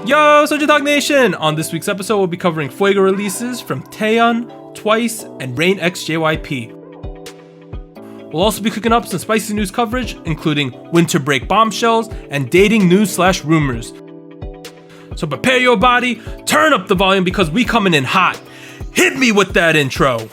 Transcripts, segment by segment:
Yo, SojuTalk Nation! On this week's episode, we'll be covering Fuego releases from Taeyeon, Twice, and Rain X JYP. We'll also be cooking up some spicy news coverage, including winter break bombshells and dating news/rumors. So prepare your body, turn up the volume because we coming in hot. Hit me with that intro!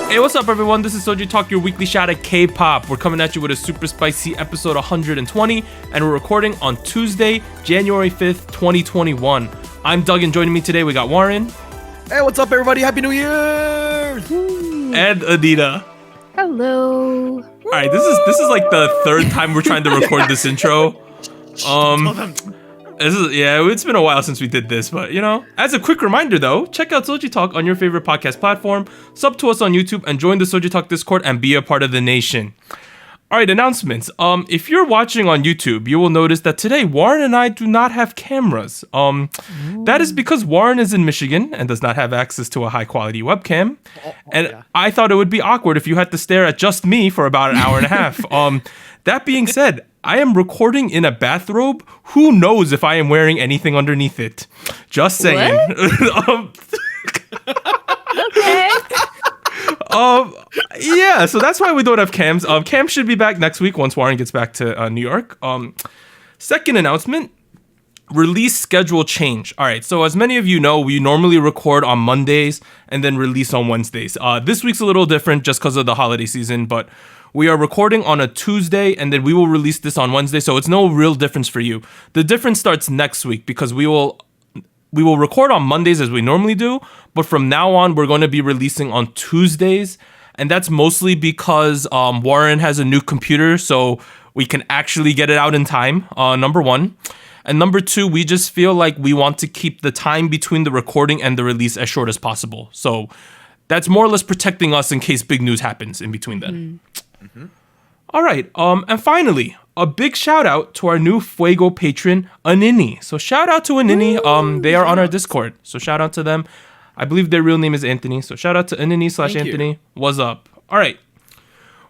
Hey, what's up everyone? This is SojuTalk, your weekly shot at K-pop. We're coming at you with a super spicy episode 120, and we're recording on Tuesday, January 5th, 2021. I'm Doug, and joining me today we got Warren. Hey, what's up everybody? Happy New Year! And Anita. Hello. Alright, this is like the third time we're trying to record this intro. It's been a while since we did this, but as a quick reminder though, check out SojuTalk on your favorite podcast platform, sub to us on YouTube, and join the SojuTalk Discord and be a part of the nation. Alright, announcements. If you're watching on YouTube, you will notice that today Warren and I do not have cameras. That is because Warren is in Michigan and does not have access to a high quality webcam. I thought it would be awkward if you had to stare at just me for about an hour and a half. That being said, I am recording in a bathrobe. Who knows if I am wearing anything underneath it? Just saying. Okay. Yeah, so that's why we don't have cams. Cam should be back next week once Warren gets back to New York. Second announcement, release schedule change. All right, so as many of you know, we normally record on Mondays and then release on Wednesdays. This week's a little different just because of the holiday season, but we are recording on a Tuesday and then we will release this on Wednesday, so it's no real difference for you. The difference starts next week because we will record on Mondays as we normally do, but from now on we're going to be releasing on Tuesdays, and that's mostly because Warren has a new computer, so we can actually get it out in time, number one. And number two, we just feel like we want to keep the time between the recording and the release as short as possible. So that's more or less protecting us in case big news happens in between then. Mm-hmm. All right, and finally, a big shout out to our new Fuego patron, Anini. So shout out to Anini. They are on our Discord, so shout out to them. I believe their real name is Anthony, so shout out to Anini/Anthony. What's up? All right,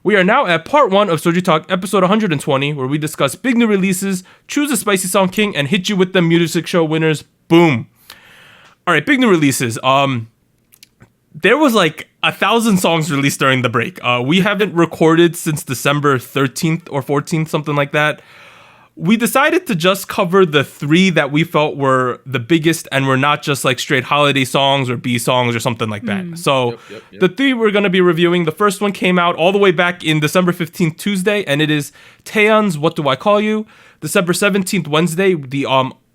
we are now at part 1 of SojuTalk episode 120, where we discuss big new releases, choose a spicy song king, and hit you with the music show winners. Boom. All right, big new releases. There was like 1,000 songs released during the break. We haven't recorded since December 13th or 14th, something like that. We decided to just cover the 3 that we felt were the biggest and were not just like straight holiday songs or B songs or something like that. So yep. The 3 we're going to be reviewing, the first one came out all the way back in December 15th, Tuesday, and it is Taeyeon's What Do I Call You? December 17th, Wednesday, the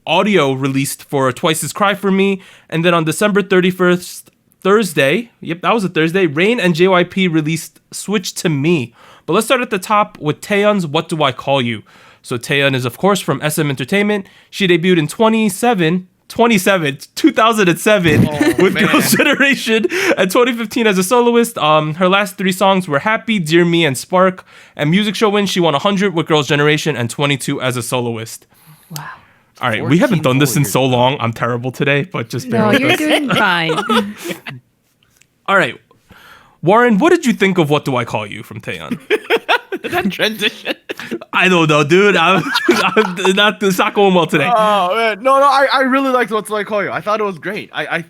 audio released for Twice's Cry For Me, and then on December 31st, Thursday, that was a Thursday, Rain and JYP released Switch to Me. But let's start at the top with Taeyeon's What Do I Call You? So Taeyeon is, of course, from SM Entertainment. She debuted in 2007 with Girls' Generation, and 2015 as a soloist. Her last 3 songs were Happy, Dear Me, and Spark. And music show win, she won 100 with Girls' Generation and 22 as a soloist. Wow. All right, we haven't done this in so long. I'm terrible today, but just bear with us. No, you're doing fine. All right, Warren, what did you think of What Do I Call You from Taeyeon? That transition. I don't know, dude. It's not going well today. Oh man, no, I really liked What Do I Call You. I thought it was great. I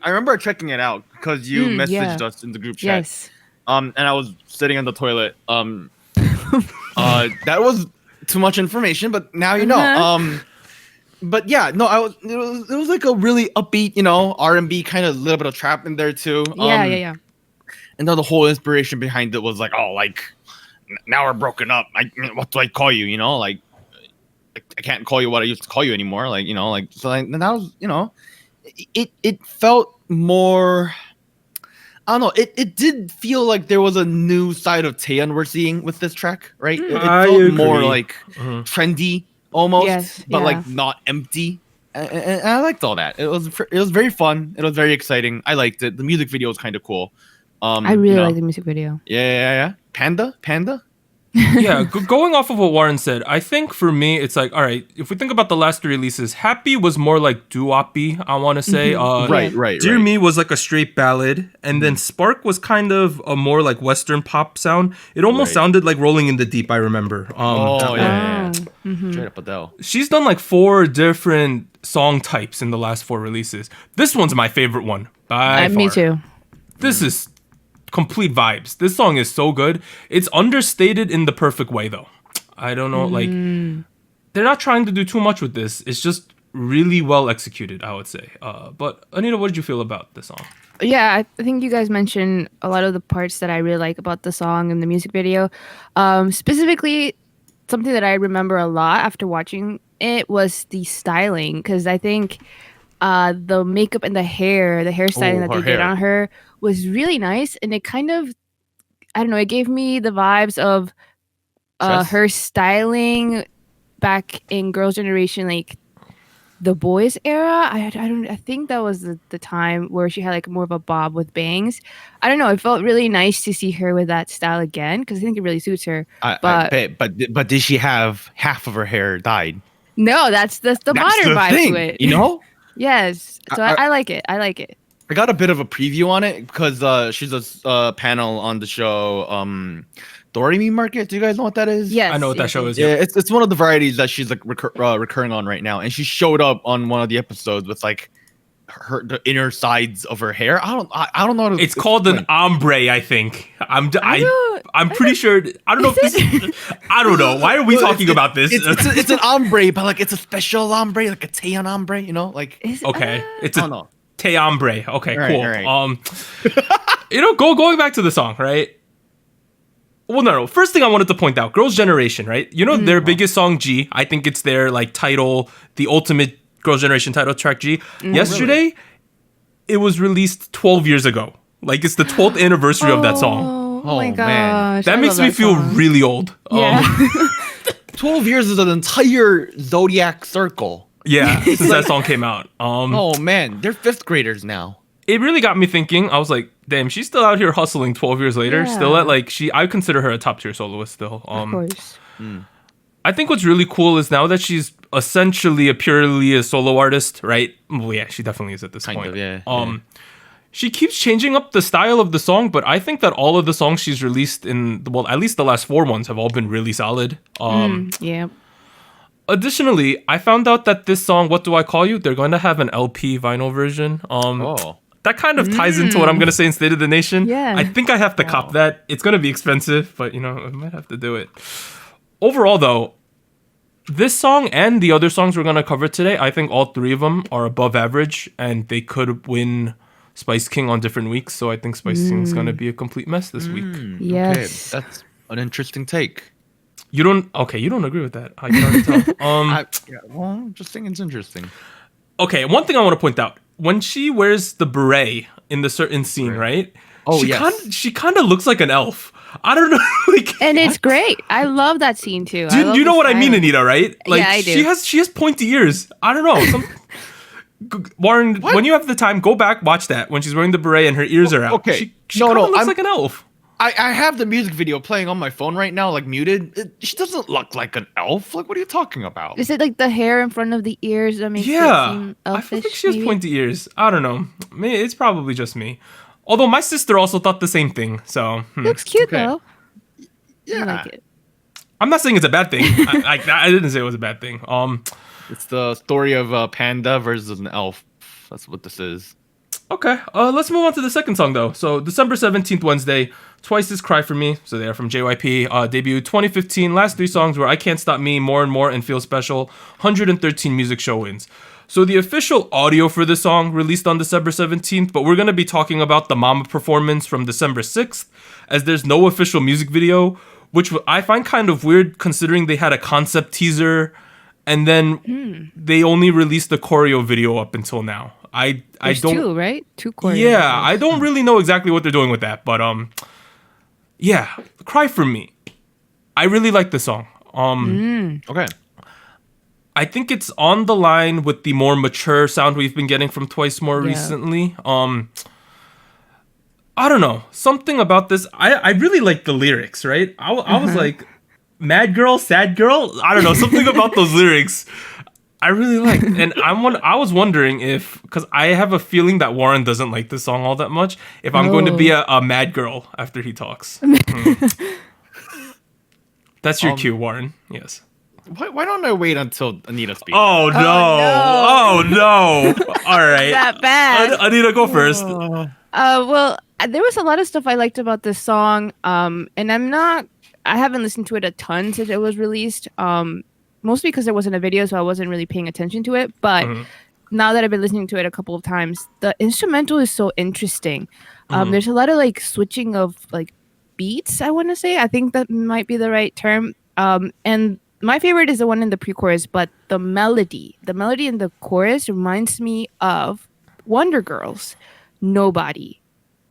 remember checking it out because you messaged us in the group chat. Yes. And I was sitting on the toilet. That was too much information, but now you know. But yeah, no, it was like a really upbeat, R&B kind of little bit of trap in there too. Yeah. And then the whole inspiration behind it was like, now we're broken up. What do I call you? I can't call you what I used to call you anymore. So and that was, it felt more. I don't know. It did feel like there was a new side of Taeyeon we're seeing with this track, right? It felt more like trendy. Almost, but like not empty, and I liked all that. It was very fun. It was very exciting. I liked it. The music video was kind of cool. I really like the music video. Yeah. Panda. Yeah, going off of what Warren said, I think for me, it's like, all right, if we think about the last three releases, Happy was more like doo-wop-y, I want to say. Right. Dear Me was like a straight ballad, and then Spark was kind of a more like Western pop sound. It almost sounded like Rolling in the Deep, I remember. Straight up Adele. She's done like 4 different song types in the last 4 releases. This one's my favorite one by far. Me too. This is complete vibes. This song is so good. It's understated in the perfect way, though. I don't know, like, they're not trying to do too much with this. It's just really well executed, I would say. But Anita, what did you feel about this song? Yeah, I think you guys mentioned a lot of the parts that I really like about the song and the music video. Specifically, something that I remember a lot after watching it was the styling, because I think the makeup and the hairstyling that they did on her was really nice, and it kind of, I don't know, it gave me the vibes of her styling back in Girls' Generation, like the boys era. I think that was the time where she had like more of a bob with bangs. I don't know, it felt really nice to see her with that style again, because I think it really suits her. But did she have half of her hair dyed? No, that's the modern vibe thing, to it. you know? Yes. So I like it. I got a bit of a preview on it because she's a panel on the show Doremi Market. Do you guys know what that is? Yes. I know what that show is. Yeah, it's one of the varieties that she's like recurring on right now, and she showed up on one of the episodes with like the inner sides of her hair. I don't know. It's called an ombre, I think. I'm pretty sure. I don't know if this. I don't know. Why are we talking about this? It's an ombre, but like it's a special ombre, like a Taeyeon ombre. You know, like It's I don't know. Taeombre. Okay, All cool. right. Going back to the song, right? Well, no. First thing I wanted to point out, Girls' Generation, right? You know their biggest song, G. I think it's their like title, the ultimate Girls' Generation title track, G. Yesterday, it was released 12 years ago. Like it's the 12th anniversary of that song. Oh my man. gosh. That makes me feel really old. Yeah. 12 years is an entire zodiac circle. Yeah, since that song came out. Oh man, they're 5th graders now. It really got me thinking. I was like, damn, she's still out here hustling 12 years later. Yeah. Still at like I consider her a top tier soloist still. Of course. I think what's really cool is now that she's essentially purely a solo artist, right? Well, yeah, she definitely is at this Kind point. of, yeah. She keeps changing up the style of the song, but I think that all of the songs she's released at least the last 4 ones have all been really solid. Yeah. Additionally, I found out that this song, What Do I Call You? They're going to have an LP vinyl version. That kind of ties into what I'm going to say in State of the Nation. Yeah. I think I have to cop that. It's going to be expensive, but, I might have to do it. Overall, though, this song and the other songs we're going to cover today, I think all 3 of them are above average, and they could win Spice King on different weeks. So I think Spice King's going to be a complete mess this week. Yes. Okay, that's an interesting take. You don't agree with that. I can already tell. Well, I'm just think it's interesting. Okay, one thing I want to point out. When she wears the beret in the certain scene, right? Oh, She kind of looks like an elf. I don't know. And it's great. I love that scene too. Do you know what I mean, Anita, right? Like, yeah, I do. She has pointy ears. I don't know. Warren, when you have the time, go back, watch that. When she's wearing the beret and her ears are out. Okay. She kind of looks like an elf. I have the music video playing on my phone right now, like muted. She doesn't look like an elf. Like, what are you talking about? Is it like the hair in front of the ears that makes it seem I elfish? feel like she has maybe? pointy ears. I don't know. It's probably just me. Although my sister also thought the same thing. So Looks cute Okay. though. Yeah. I like it. I'm not saying it's a bad thing. I didn't say it was a bad thing. It's the story of a panda versus an elf. That's what this is. Okay, let's move on to the second song though. So December 17th, Wednesday, Twice's Cry For Me. So they are from JYP. Debut 2015. Last 3 songs were I Can't Stop Me, More and More, and Feel Special. 113 music show wins. So the official audio for this song released on December 17th, but we're going to be talking about the Mama performance from December 6th, as there's no official music video, which I find kind of weird considering they had a concept teaser and then they only released the choreo video up until now. I There's don't 2, right? 2 choreos. Yeah, I don't really know exactly what they're doing with that, but yeah, Cry For Me. I really like the song. Okay. I think it's on the line with the more mature sound we've been getting from Twice more recently. I don't know. Something about this. I really like the lyrics, right? I was like, Mad Girl, Sad Girl. I don't know, something about those lyrics I really like. And I was wondering if, because I have a feeling that Warren doesn't like this song all that much, if I'm going to be a mad girl after he talks. That's your cue, Warren. Yes. Why don't I wait until Anita speaks? Oh no! Oh no! All right. That bad. Anita, go first. Well, there was a lot of stuff I liked about this song. And I haven't listened to it a ton since it was released. Mostly because there wasn't a video, so I wasn't really paying attention to it. But now that I've been listening to it a couple of times, the instrumental is so interesting. There's a lot of like switching of like beats, I want to say. I think that might be the right term. And my favorite is the one in the pre-chorus, but the melody in the chorus reminds me of Wonder Girls' Nobody.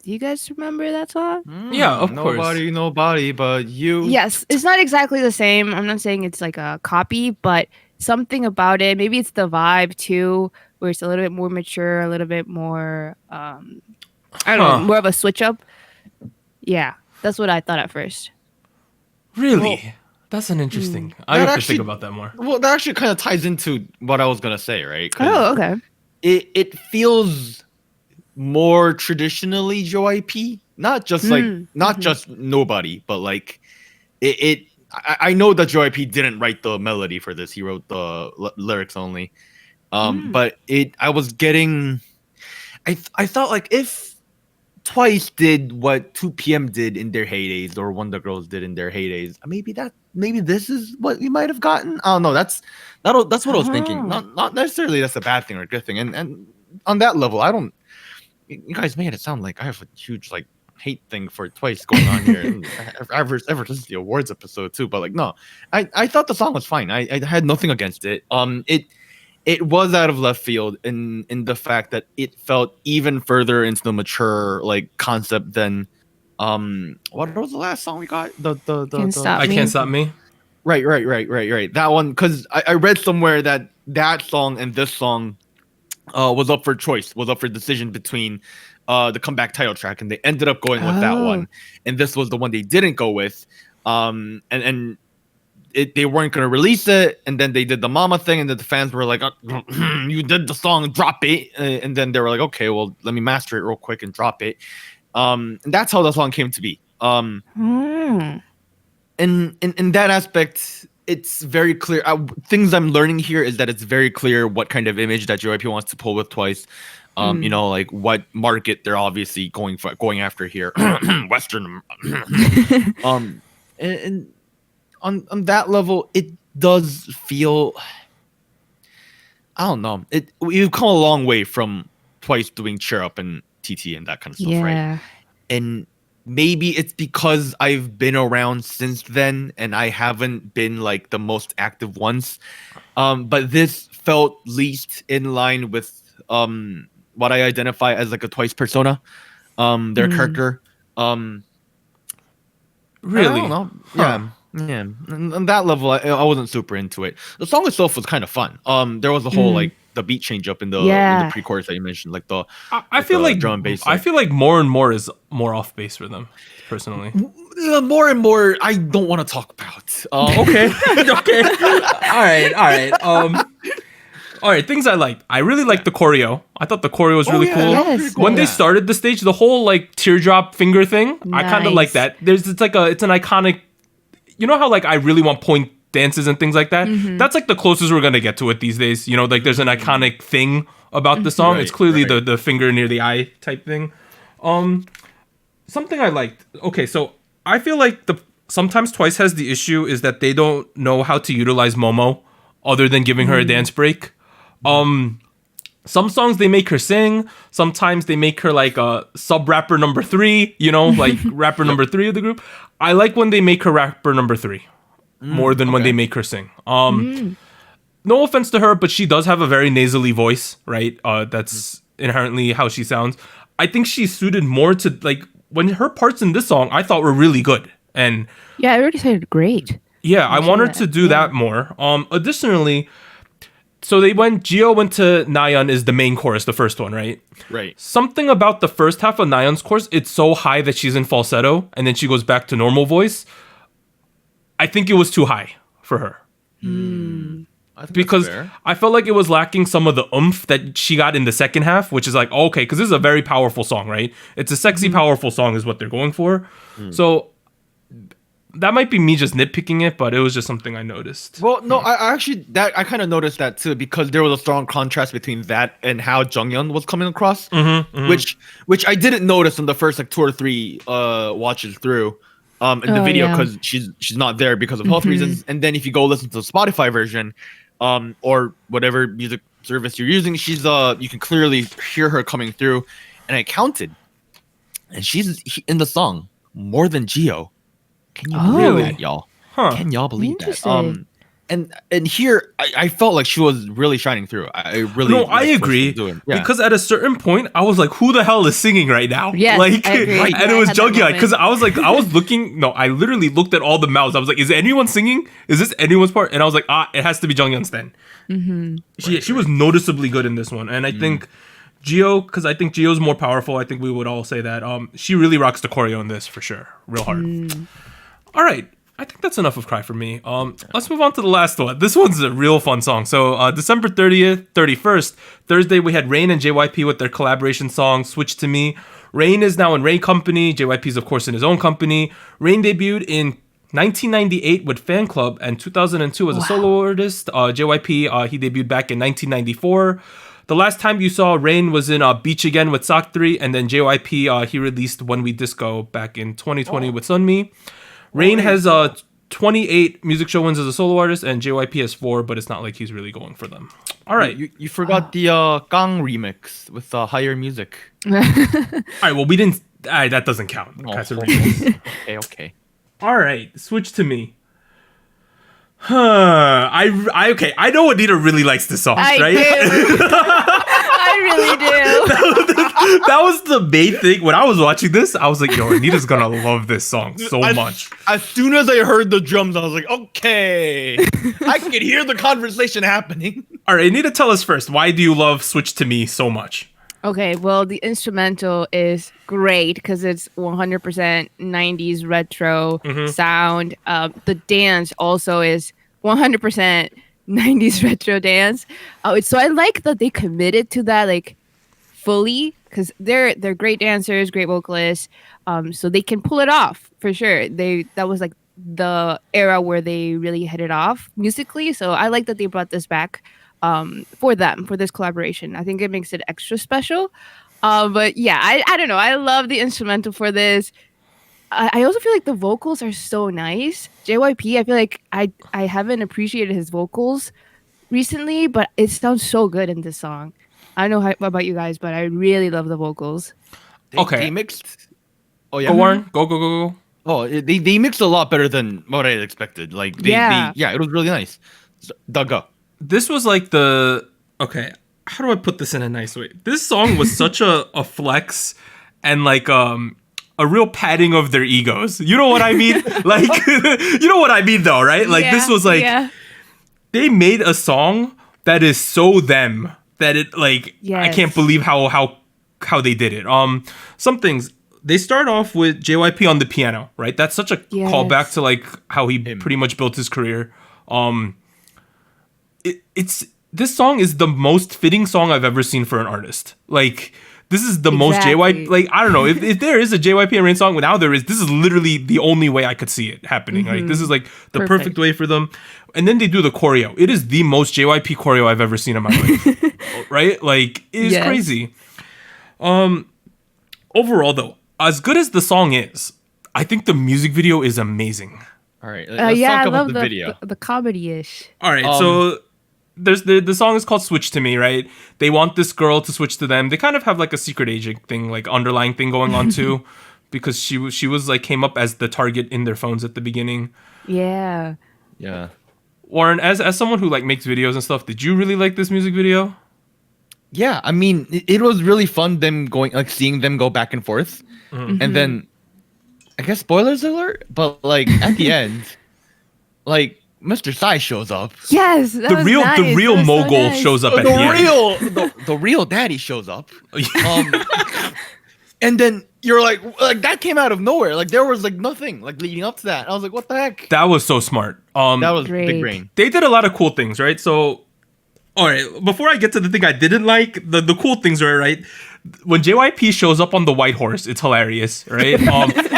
Do you guys remember that song? Yeah, of course. Nobody but you. Yes, it's not exactly the same. I'm not saying it's like a copy, but something about it. Maybe it's the vibe too, where it's a little bit more mature, a little bit more, I don't know, more of a switch up. Yeah, that's what I thought at first. Really? That's an interesting. I have to think about that more. Well, that actually kind of ties into what I was gonna say, right? Oh, okay. It feels more traditionally JYP, not just just Nobody, but like I know that JYP didn't write the melody for this; he wrote the lyrics only. But I was getting, I thought like if Twice did what 2PM did in their heydays, or Wonder Girls did in their heydays, maybe this is what we might have gotten. I don't know. That's what I was thinking. Not necessarily that's a bad thing or a good thing. And on that level, I don't. You guys made it sound like I have a huge like hate thing for Twice going on here. ever since the awards episode too, but like no, I thought the song was fine. I had nothing against it. It was out of left field in the fact that it felt even further into the mature like concept than what was the last song we got? I Can't Stop Me. Right. That one, because I read somewhere that song and this song was up for choice, was up for decision between the comeback title track, and they ended up going with that one. And this was the one they didn't go with. And they weren't going to release it, and then they did the Mama thing, and then the fans were like, you did the song, drop it. And then they were like, okay, well, let me master it real quick and drop it. And that's how the song came to be. And in that aspect, it's very clear. Things I'm learning here is that it's very clear what kind of image that JYP wants to pull with Twice. You know, like what market they're obviously going after here, Western. And on that level, it does feel. I don't know. We've come a long way from Twice doing Cheer Up and TT and that kind of stuff, right? And maybe it's because I've been around since then and I haven't been like the most active ones. But this felt least in line with what I identify as like a Twice persona, their character. Really? I don't know. Yeah. On that level, I wasn't super into it. The song itself was kind of fun. There was a whole like the beat change up in the pre-chorus that you mentioned, like the I feel like drum and bass. I feel like more and more is more off base for them, personally. More and more, I don't want to talk about. Okay. All right. Things I liked. I really liked the choreo. I thought the choreo was really cool. Yes. When they started the stage, the whole like teardrop finger thing, I kind of like that. It's an iconic. You know how like I really want point dances and things like that? That's like the closest we're gonna get to it these days. You know, like there's an iconic thing about the song. It's clearly the finger near the eye type thing. Something I liked. Okay, so I feel like sometimes Twice has the issue is that they don't know how to utilize Momo other than giving her a dance break. Some songs they make her sing. Sometimes they make her like a sub rapper number 3, you know, like rapper number 3 of the group. I like when they make her rapper number 3 more than when they make her sing. No offense to her, but she does have a very nasally voice, right? That's inherently how she sounds. I think she's suited more to like when her parts in this song I thought were really good. And yeah, I already said great. Yeah, I want her to do that more. Additionally, so Gio went to Nayeon is the main chorus, the first one, right? Right. Something about the first half of Nayeon's chorus, it's so high that she's in falsetto, and then she goes back to normal voice. I think it was too high for her. I think Because that's fair. I felt like it was lacking some of the oomph that she got in the second half, which is like, okay, because this is a very powerful song, right? It's a sexy, powerful song is what they're going for. So that might be me just nitpicking it, but it was just something I noticed. Well, no, I actually I kind of noticed that too because there was a strong contrast between that and how Jonghyun was coming across, which I didn't notice in the first like 2 or 3 watches through in the video because she's not there because of health reasons. And then if you go listen to the Spotify version, or whatever music service you're using, she's you can clearly hear her coming through, and I counted, and she's in the song more than Gio. Can you believe that, y'all? Huh. Can y'all believe that? Interesting. And here I felt like she was really shining through. I really No, liked I what she agree. was doing. Yeah. Because at a certain point, I was like, "Who the hell is singing right now?" Yes, like, I agree. and Yeah, it was I had that Junghyun. moment. Because I was like, I was looking. No, I literally looked at all the mouths. I was like, "Is anyone singing? Is this anyone's part?" And I was like, "Ah, it has to be Junghyun's then." She was noticeably good in this one, and I think Gio, because I think Gio's more powerful. I think we would all say that. She really rocks the choreo in this for sure, real hard. All right. I think that's enough of Cry for me. Let's move on to the last one. This one's a real fun song. So December 30th, 31st, Thursday, we had Rain and JYP with their collaboration song, Switch to Me. Rain is now in Rain Company. JYP is, of course, in his own company. Rain debuted in 1998 with Fan Club and 2002 as a solo artist. JYP, he debuted back in 1994. The last time you saw Rain was in Beach Again with Sock3, and then JYP, he released When We Disco back in 2020 with Sunmi. Rain has 28 music show wins as a solo artist, and JYP has 4, but it's not like he's really going for them. All right. You forgot the Gang remix with higher music. All right, well, we didn't... that doesn't count. That's a remix. Okay. All right, switch to me. Okay, I know Anita really likes this song, I right? do. I really do. That was the main thing. When I was watching this, I was like, yo, Anita's gonna love this song so much. As soon as I heard the drums, I was like, okay. I could hear the conversation happening. All right, Anita, tell us first, why do you love Switch to Me so much? Okay, well, the instrumental is great because it's 100% 90s retro sound. The dance also is 100% 90s retro dance. So I like that they committed to that like fully because they're great dancers, great vocalists. So they can pull it off for sure. That was like the era where they really hit it off musically. So I like that they brought this back. For this collaboration. I think it makes it extra special. But yeah, I don't know. I love the instrumental for this. I also feel like the vocals are so nice. JYP, I feel like I haven't appreciated his vocals recently, but it sounds so good in this song. I don't know how about you guys, but I really love the vocals. Okay. They mixed. Oh yeah. Go, Warren. Go. Oh, they mixed a lot better than what I had expected. Like it was really nice. Go. This was like okay, how do I put this in a nice way? This song was such a flex and like a real patting of their egos. You know what I mean? Like, you know what I mean though, right? Like this was like, they made a song that is so them that it like, I can't believe how they did it. Some things, they start off with JYP on the piano, right? That's such a callback to like how he pretty much built his career. This song is the most fitting song I've ever seen for an artist. Like, this is the most JYP. Like, I don't know if there is a JYP and Rain song. Now there is. This is literally the only way I could see it happening. Like, this is like the perfect way for them. And then they do the choreo. It is the most JYP choreo I've ever seen in my life. Right? Like, it is crazy. Overall, though, as good as the song is, I think the music video is amazing. All right. Let's talk about the video. The comedy-ish. All right. So there's the song is called Switch to Me, right? They want this girl to switch to them. They kind of have like a secret agent thing, like underlying thing going on too, because she was like came up as the target in their phones at the beginning. Yeah. Yeah. Warren, as someone who like makes videos and stuff, did you really like this music video? Yeah, I mean, it was really fun seeing them go back and forth. And then I guess spoilers alert, but like at the end, like Mr. Psy shows up. Yes, the real mogul shows up at the end. The real daddy shows up. And then you're like that came out of nowhere. Like there was like nothing like leading up to that. I was like, what the heck? That was so smart. That was Great. big brain. They did a lot of cool things, right? So, all right, before I get to the thing I didn't like, the cool things were, right? When JYP shows up on the white horse, it's hilarious, right?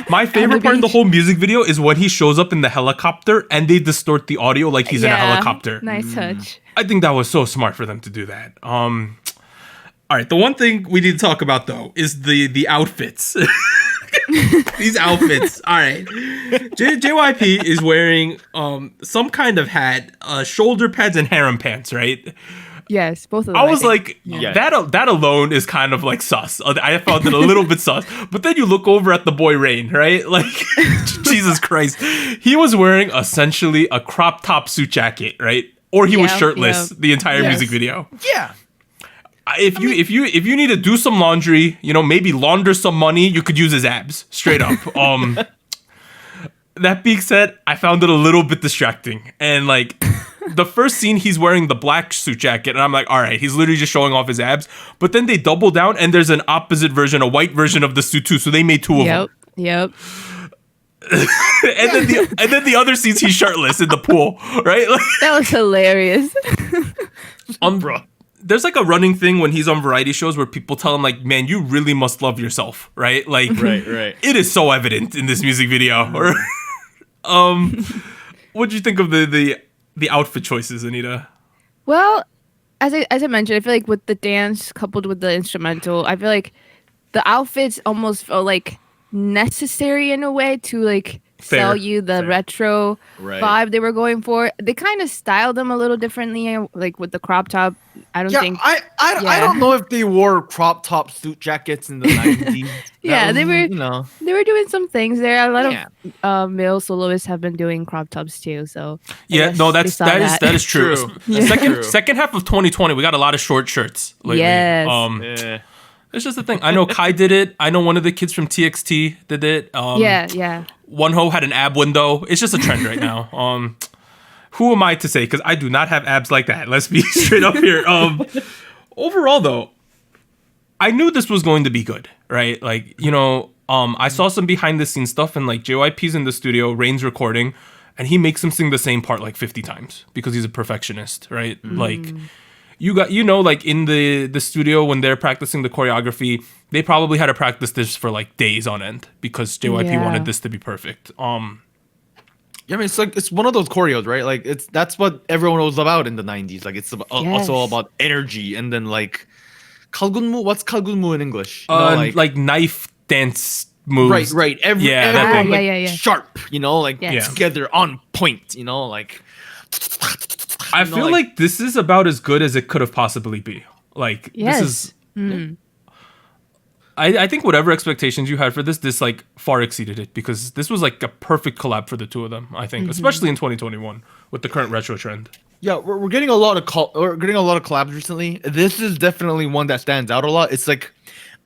My favorite part of the whole music video is when he shows up in the helicopter and they distort the audio like he's in a helicopter. Nice touch. I think that was so smart for them to do that. All right, the one thing we need to talk about though is the outfits. These outfits. All right, JYP is wearing some kind of hat, shoulder pads, and harem pants, right? Yes, both of them. I was think. like, Yeah. that alone is kind of like sus. I found it a little bit sus. But then you look over at the boy Rain, right? Like, Jesus Christ. He was wearing essentially a crop top suit jacket, right? Or he was Yeah, shirtless yeah. the entire Yes. music video. Yeah. If you need to do some laundry, maybe launder some money, you could use his abs. Straight up. That being said, I found it a little bit distracting. And like the first scene, he's wearing the black suit jacket, and I'm like, all right, he's literally just showing off his abs. But then they double down, and there's an opposite version, a white version of the suit too. So they made two of them. Yep. and then the other scenes, he's shirtless in the pool, right? Like, That was hilarious. Bro. there's like a running thing when he's on variety shows where people tell him like, man, you really must love yourself, right? Like, Right. it is so evident in this music video. What'd you think of the outfit choices, Anita? Well, as I mentioned, I feel like with the dance coupled with the instrumental, I feel like the outfits almost felt like necessary in a way to like Fair. sell you the retro Right. vibe they were going for. They kind of styled them a little differently, like with the crop top. I don't Yeah, think. I don't know if they wore crop top suit jackets in the 90s. Yeah, they were- You They were doing some things there. A lot Yeah. of male soloists have been doing crop tops too. So I Yeah, guess no, they that saw is true. True. Yeah. Second half of 2020, we got a lot of short shirts lately. Yes. yeah. It's just the thing. I know Kai did it. I know one of the kids from TXT did it. yeah. One Ho had an ab window. It's just a trend right now. Who am I to say? Because I do not have abs like that. Let's be straight up here. Overall, though, I knew this was going to be good, right? Like, I saw some behind the scenes stuff, and like JYP's in the studio, Rain's recording, and he makes him sing the same part like 50 times because he's a perfectionist, right? Like, like in the studio when they're practicing the choreography, they probably had to practice this for like days on end because JYP Yeah. wanted this to be perfect. Yeah, I mean, it's one of those choreos, right? Like that's what everyone was about in the 90s. Like it's also Yes. about energy, and then like kalgunmu. What's kalgunmu in English? Like knife dance moves. right. Yeah, that everyone, thing. like, Yeah. sharp. Like Yes. together on point. Like. I feel like this is about as good as it could have possibly be. Like Yes. this is. I think whatever expectations you had for this like far exceeded it because this was like a perfect collab for the two of them. I think, especially in 2021 with the current retro trend. Yeah, we're getting a lot of collabs recently. This is definitely one that stands out a lot. It's like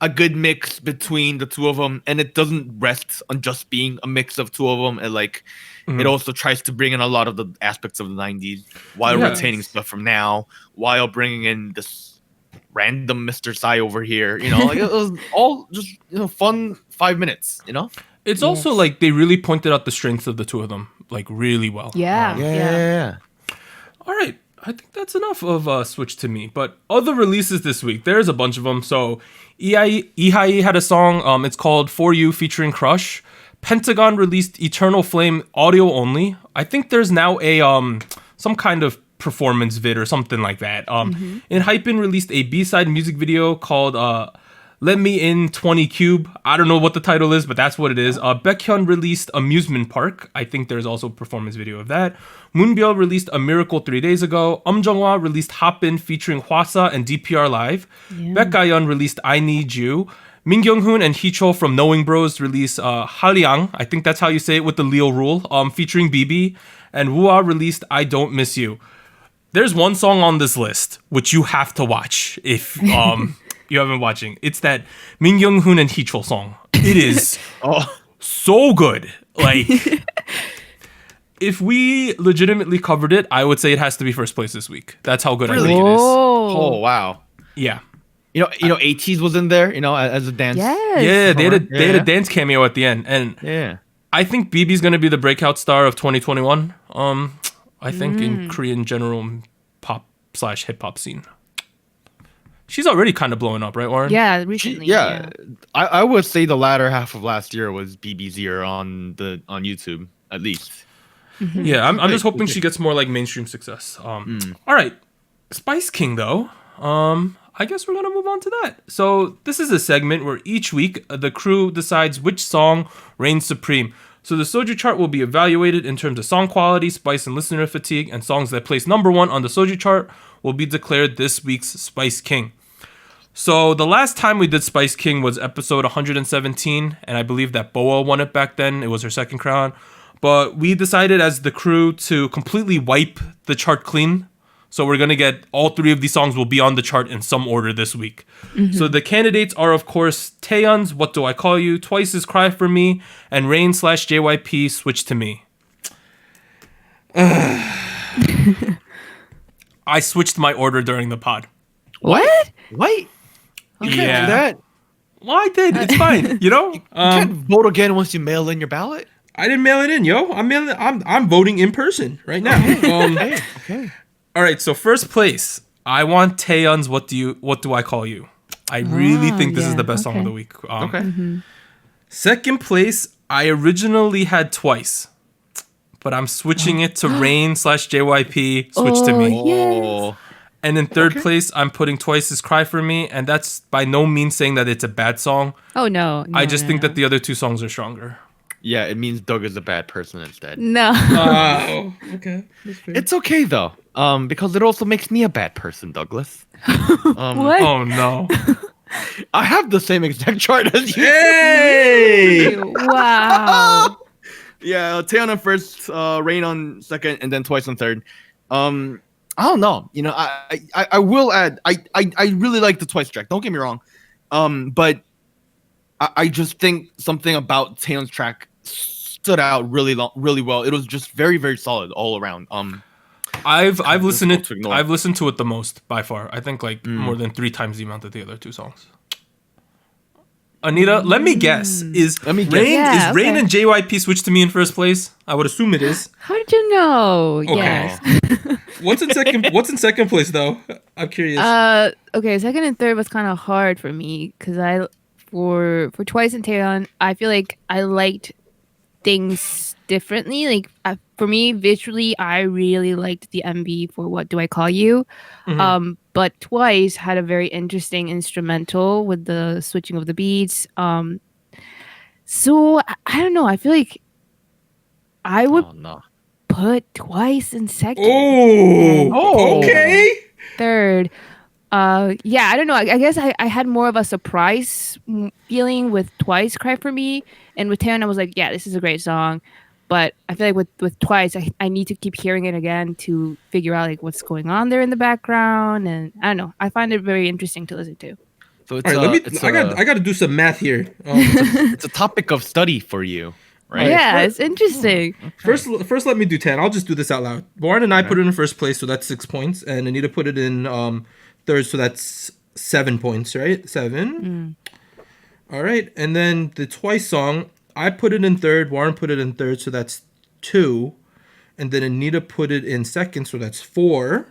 a good mix between the two of them, and it doesn't rest on just being a mix of two of them. And like, it also tries to bring in a lot of the aspects of the 90s while Yes. retaining stuff from now, while bringing in this random Mr. Psy over here. Like it was all just fun 5 minutes. It's also like they really pointed out the strengths of the two of them like really well. Yeah. Yeah. All right. I think that's enough of Switch to Me. But other releases this week, there's a bunch of them. So Ihai had a song. It's called For You featuring Crush. Pentagon released Eternal Flame audio only. I think there's now a some kind of performance vid or something like that. And Hypin released a B-side music video called Let Me In 20 Cube. I don't know what the title is, but that's what it is. Baekhyun released Amusement Park. I think there's also a performance video of that. Moonbyul released A Miracle 3 days ago. Jung-hwa released Hopin featuring Hwasa and DPR Live. Baekhyun released I Need You. Min Kyung-hoon and Heechul from Knowing Bros release Haliang, I think that's how you say it with the Leo rule, featuring BB. And Woo-ah released I Don't Miss You. There's one song on this list which you have to watch if you haven't been watching. It's that Min Kyung-hoon and Heechul song. It is so good. Like, if we legitimately covered it, I would say it has to be first place this week. That's how good I think it is. Oh wow. Yeah. ATEEZ was in there, as a dance. Yes. Yeah, they had a Yeah. dance cameo at the end, and Yeah. I think BB's gonna be the breakout star of 2021. I think in Korean general pop/hip hop scene. She's already kind of blowing up, right, Warren? Yeah, recently. I would say the latter half of last year was BB's year on YouTube, at least. Yeah, I'm just hoping she gets more like mainstream success. All right, Spice King though. I guess we're gonna move on to that. So this is a segment where each week the crew decides which song reigns supreme. So the Soju chart will be evaluated in terms of song quality, spice, and listener fatigue, and songs that place number 1 on the Soju chart will be declared this week's Spice King. So the last time we did Spice King was episode 117, and I believe that Boa won it back then. It was her second crown. But we decided as the crew to completely wipe the chart clean. So we're going to get all 3 of these songs will be on the chart in some order this week. So the candidates are, of course, Taeyeon's What Do I Call You, Twice's Cry For Me, and Rain / JYP Switch To Me. I switched my order during the pod. What? What? You can't Yeah. do that. Well, I did. It's fine. You can't vote again once you mail in your ballot. I didn't mail it in, yo. I'm voting in person right now. Okay. All right, so first place, I want Taeyeon's What Do I Call You? I really think this is the best song of the week. Second place, I originally had Twice, but I'm switching it to Rain / JYP Switch To Me. Oh. And in third place, I'm putting Twice's Cry For Me, and that's by no means saying that it's a bad song. Oh no. I just think that the other 2 songs are stronger. Yeah, it means Doug is a bad person instead. No. Oh, okay. It's okay though, because it also makes me a bad person, Douglas. What? Oh no. I have the same exact chart as you. Hey! Wow. Yeah, Taeyeon on first, Rain on second, and then Twice on third. I don't know. I will add. I really like the Twice track. Don't get me wrong. But I just think something about Taeyeon's track stood out really well. It was just very, very solid all around. I've listened difficult to ignore. I've listened to it the most by far. I think like more than 3 times the amount of the other 2 songs. Anita, let me guess. Let me guess. Rain Yeah, is Rain okay. and JYP Switch To Me in first place? I would assume it is. How did you know? Okay. Yes. What's in second place though? I'm curious. Okay, second and third was kind of hard for me because for Twice and Taeyeon, I feel like I liked things differently. Like for me, visually, I really liked the MV for What Do I Call You. But Twice had a very interesting instrumental with the switching of the beats. So I don't know. I feel like I would Oh no. put Twice in second. Oh, okay. Third. Yeah, I don't know. I guess I had more of a surprise feeling with Twice Cry For Me. And with Taeyeon, I was like, yeah, this is a great song. But I feel like with Twice, I need to keep hearing it again to figure out like what's going on there in the background. And I don't know. I find it very interesting to listen to. So it's All right, I got to do some math here. it's a topic of study for you, right? Yeah, it's interesting. First, let me do 10. I'll just do this out loud. Warren and I put it in first place, so that's 6 points, and Anita put it in third, so that's 7 points, right? 7. All right, and then the Twice song, I put it in third. Warren put it in third, so that's 2, and then Anita put it in second, so that's 4.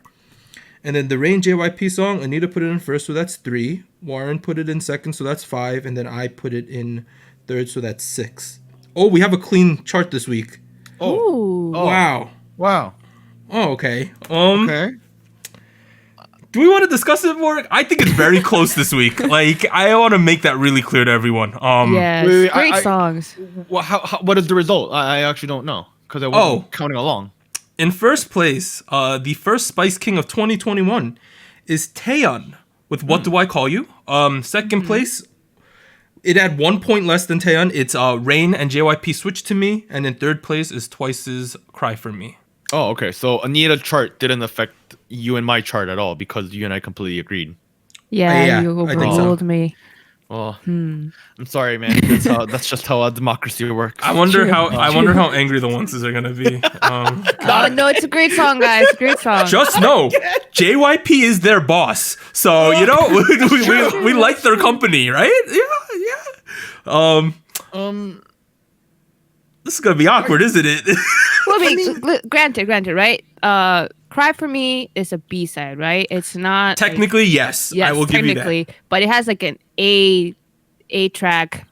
And then the Rain JYP song, Anita put it in first, so that's 3. Warren put it in second, so that's 5, and then I put it in third, so that's 6. Oh, we have a clean chart this week. Ooh. Wow. Wow. Oh, okay. Okay. Do we want to discuss it more? I think it's very close this week. Like, I want to make that really clear to everyone. Yes, wait, great I- songs. Well, what is the result? I actually don't know because I wasn't counting along. In first place, the first Spice King of 2021 is Taeyeon with What Do I Call You? Second place, it had 1 point less than Taeyeon. It's Rain and JYP Switch To Me. And in third place is Twice's Cry For Me. Oh, okay. So Anita's chart didn't affect you and my chart at all because you and I completely agreed. Yeah, yeah, you I think so. overruled me. Well, I'm sorry, man. That's just how democracy works. I wonder True. how angry the Onces are gonna be. Oh no, it's a great song, guys. Great song. Just know, JYP is their boss, so you know we like their company, right? Yeah. This is gonna be awkward, isn't it? Well, I mean, granted, right? Cry for Me is a B-side, right? It's not Technically, yes, I will give you that. But it has like an A track.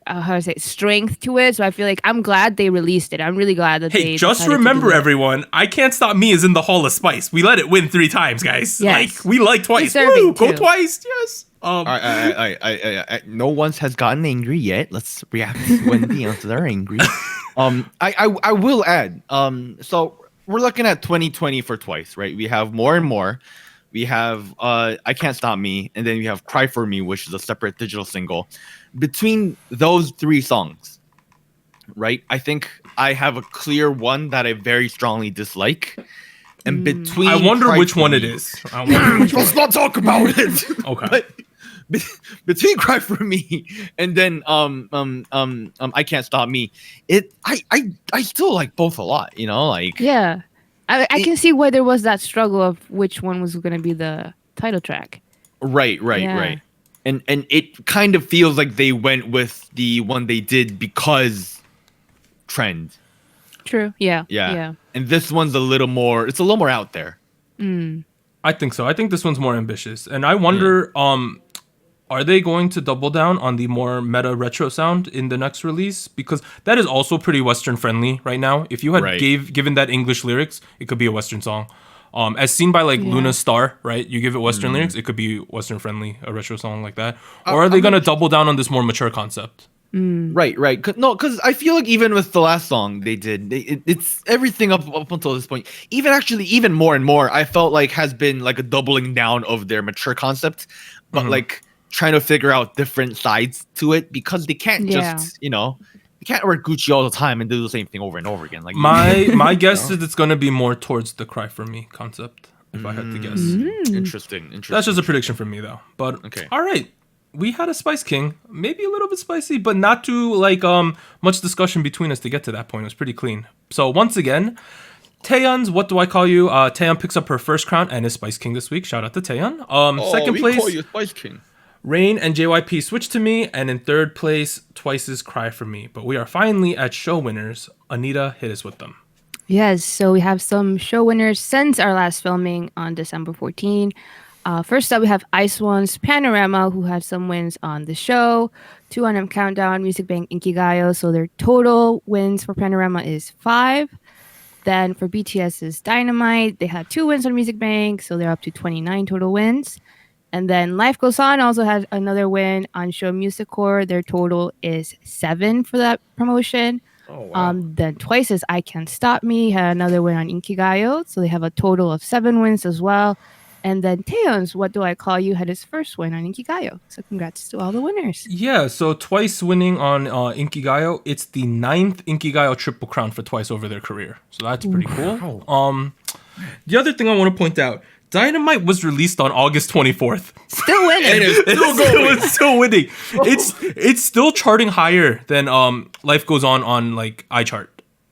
How do I say strength to it? So I feel like I'm glad they released it. I'm really glad that they. Hey, just decided to remember, do that. everyone, I Can't Stop Me is in the Hall of Spice. We let it win 3 times, guys. Yes. Like we like twice. Deserving, Woo, go too. twice. Yes. I no one has gotten angry yet. Let's react when the answers are angry. I will add. So we're looking at 2020 for Twice, right? We have More and More. We have I Can't Stop Me, and then we have Cry for Me, which is a separate digital single. Between those 3 songs, right? I think I have a clear one that I very strongly dislike. And between I wonder Cry which for one Me- it is. I wonder which Let's one. not talk about it. Okay. But between Cry for Me and then I Can't Stop Me, I still like both a lot, you know, like Yeah, I can see why there was that struggle of which one was going to be the title track. right. Yeah. And it kind of feels like they went with the one they did because trend. True. Yeah. Yeah. And this one's a little more out there. I think so. I think this one's more ambitious, and I wonder, are they going to double down on the more meta retro sound in the next release? Because that is also pretty Western friendly right now. If you had Right. given that English lyrics, it could be a Western song. As seen by like Luna's Star, right? You give it Western lyrics, it could be Western friendly, a retro song like that. Or are they gonna double down on this more mature concept? Right. Because I feel like even with the last song they did, it's everything up until this point. Even more and more, I felt like has been like a doubling down of their mature concept, but like trying to figure out different sides to it because they can't just they can't wear Gucci all the time and do the same thing over and over again. Like My guess is it's gonna be more towards the Cry for Me concept, if I had to guess. interesting. That's just a prediction from me though. But Okay. all right. We had a Spice King, maybe a little bit spicy, but not too like much discussion between us to get to that point. It was pretty clean. So once again, Taeyeon's What Do I Call You? Taeyeon picks up her first crown and is Spice King this week. Shout out to Taeyeon. Second we place, call you Spice King. Rain and JYP Switch to Me, and in third place, Twice's Cry for Me. But we are finally at show winners. Anita, hit us with them. Yes, so we have some show winners since our last filming on December 14. First up, we have Ice One's Panorama, who had some wins on the show. 2 on Countdown, Music Bank, Inkigayo. So their total wins for Panorama is 5. Then for BTS's Dynamite, they had 2 wins on Music Bank, so they're up to 29 total wins. And then Life Goes On also had another win on Show Music Core. Their total is 7 for that promotion. Oh, wow. Then Twice's I Can't Stop Me had another win on Inkigayo, so they have a total of 7 wins as well. And then Taeyeon's What Do I Call You had his first win on Inkigayo. So congrats to all the winners. Yeah, so Twice winning on Inkigayo. It's the 9th Inkigayo Triple Crown for Twice over their career. So that's pretty cool. The other thing I want to point out, Dynamite was released on August 24th. Still winning. It's still winning. It's still charting higher than Life Goes on like iChart.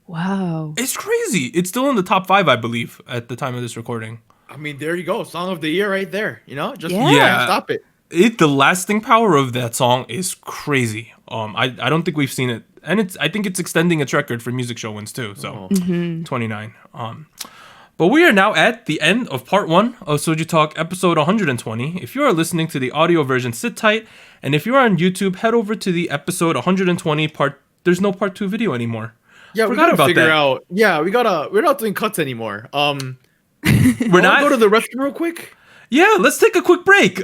Wow. It's crazy. It's still in the top 5, I believe, at the time of this recording. I mean, there you go, Song of the Year right there. You know, just Yeah. stop it. The lasting power of that song is crazy. I don't think we've seen it, and I think it's extending its record for music show wins too. So 29. But we are now at the end of part 1 of SojuTalk episode 120. If you are listening to the audio version, sit tight, and if you're on YouTube, head over to the episode 120 part. There's no part 2 video anymore. Yeah, we Forgot gotta about figure that. out. Yeah, we're not doing cuts anymore. We're not. Go to the restroom real quick. Yeah, let's take a quick break. 3,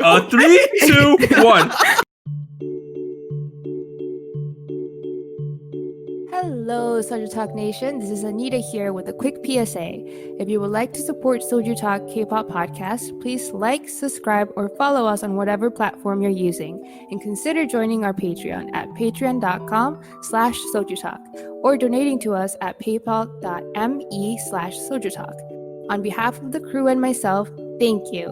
2, 1. Hello, SojuTalk Nation. This is Anita here with a quick PSA. If you would like to support SojuTalk Kpop Podcast, please like, subscribe, or follow us on whatever platform you're using. And consider joining our Patreon at patreon.com/SojuTalk or donating to us at paypal.me/SojuTalk. On behalf of the crew and myself, thank you.